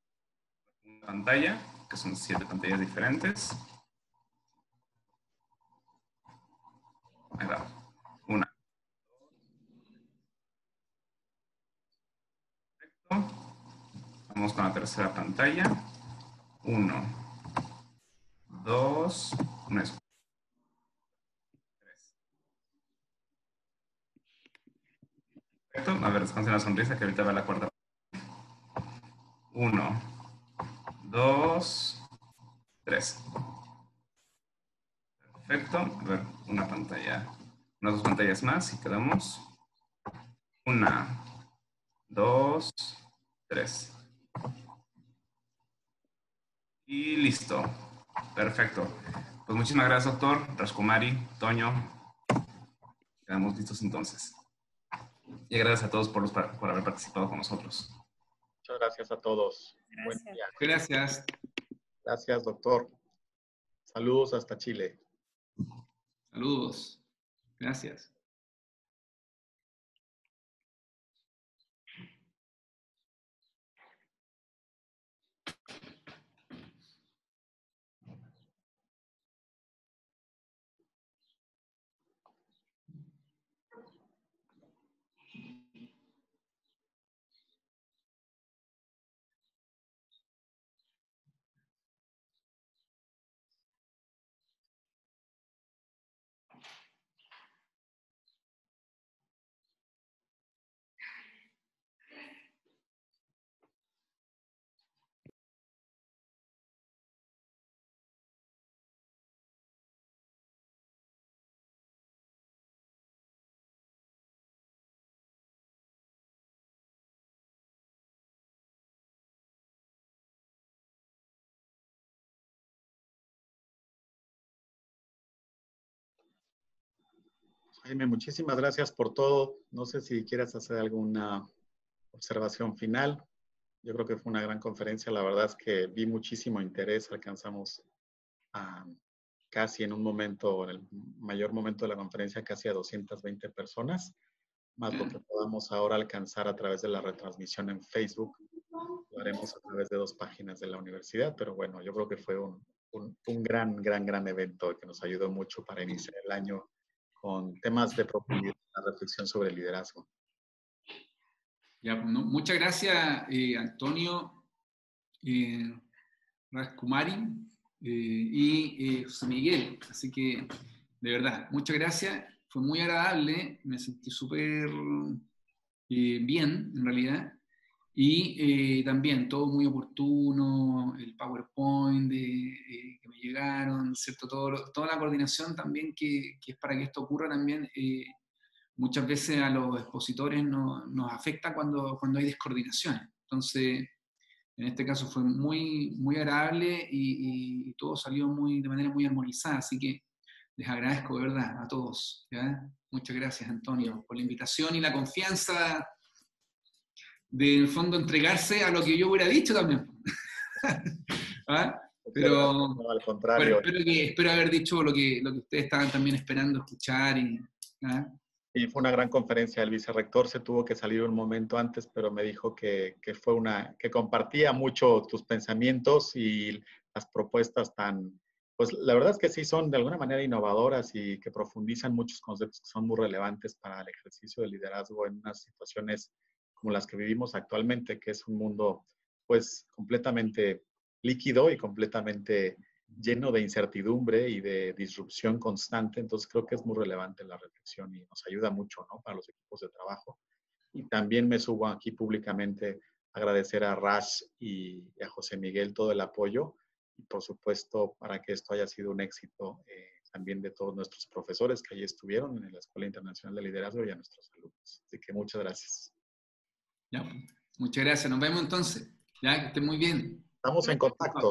Una pantalla, que son 7 pantallas diferentes. Ahí va. 1. Perfecto. Vamos con la tercera pantalla. 1, 2, 3. Perfecto. A ver, descansen la sonrisa que ahorita va la cuarta. 1, 2, 3. Perfecto. A ver, una pantalla. Unas 2 pantallas más y quedamos. 1, 2, 3. Y listo. Perfecto. Pues muchísimas gracias, doctor Rajkumari, Toño. Quedamos listos entonces. Y gracias a todos por haber participado con nosotros. Muchas gracias a todos. Gracias. Buen día. Gracias. Gracias, doctor. Saludos hasta Chile. Saludos. Gracias. Jaime, muchísimas gracias por todo. No sé si quieres hacer alguna observación final. Yo creo que fue una gran conferencia. La verdad es que vi muchísimo interés. Alcanzamos a casi en un momento, en el mayor momento de la conferencia, casi a 220 personas, más lo que podamos ahora alcanzar a través de la retransmisión en Facebook. Lo haremos a través de 2 páginas de la universidad, pero bueno, yo creo que fue un gran evento que nos ayudó mucho para iniciar el año con temas de profundidad, la reflexión sobre el liderazgo. Ya, pues, no, muchas gracias, Antonio Rajkumari y José Miguel. Así que, de verdad, muchas gracias. Fue muy agradable. Me sentí súper bien, en realidad. Y también todo muy oportuno, el PowerPoint que me llegaron, ¿cierto? Toda la coordinación también que es para que esto ocurra también. Muchas veces a los expositores nos afecta cuando hay descoordinación. Entonces, en este caso fue muy agradable y todo salió de manera muy armonizada. Así que les agradezco de verdad a todos. ¿Ya? Muchas gracias, Antonio, por la invitación y la confianza de, en el fondo, entregarse a lo que yo hubiera dicho también. ¿Ah? Pero No, al contrario. espero haber dicho lo que ustedes estaban también esperando escuchar. ¿Ah? Y fue una gran conferencia. El vicerrector se tuvo que salir un momento antes, pero me dijo que que compartía mucho tus pensamientos y las propuestas pues la verdad es que sí son de alguna manera innovadoras y que profundizan muchos conceptos que son muy relevantes para el ejercicio del liderazgo en unas situaciones como las que vivimos actualmente, que es un mundo pues completamente líquido y completamente lleno de incertidumbre y de disrupción constante. Entonces creo que es muy relevante la reflexión y nos ayuda mucho, ¿no? Para los equipos de trabajo. Y también me subo aquí públicamente a agradecer a Raj y a José Miguel todo el apoyo y por supuesto para que esto haya sido un éxito también de todos nuestros profesores que allí estuvieron en la Escuela Internacional de Liderazgo y a nuestros alumnos. Así que muchas gracias. Ya, muchas gracias. Nos vemos entonces. Ya, que estén muy bien. Estamos en contacto.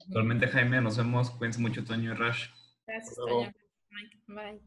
Igualmente, Jaime, nos vemos. Cuídense mucho, Toño y Rash. Gracias, Toño. Bye.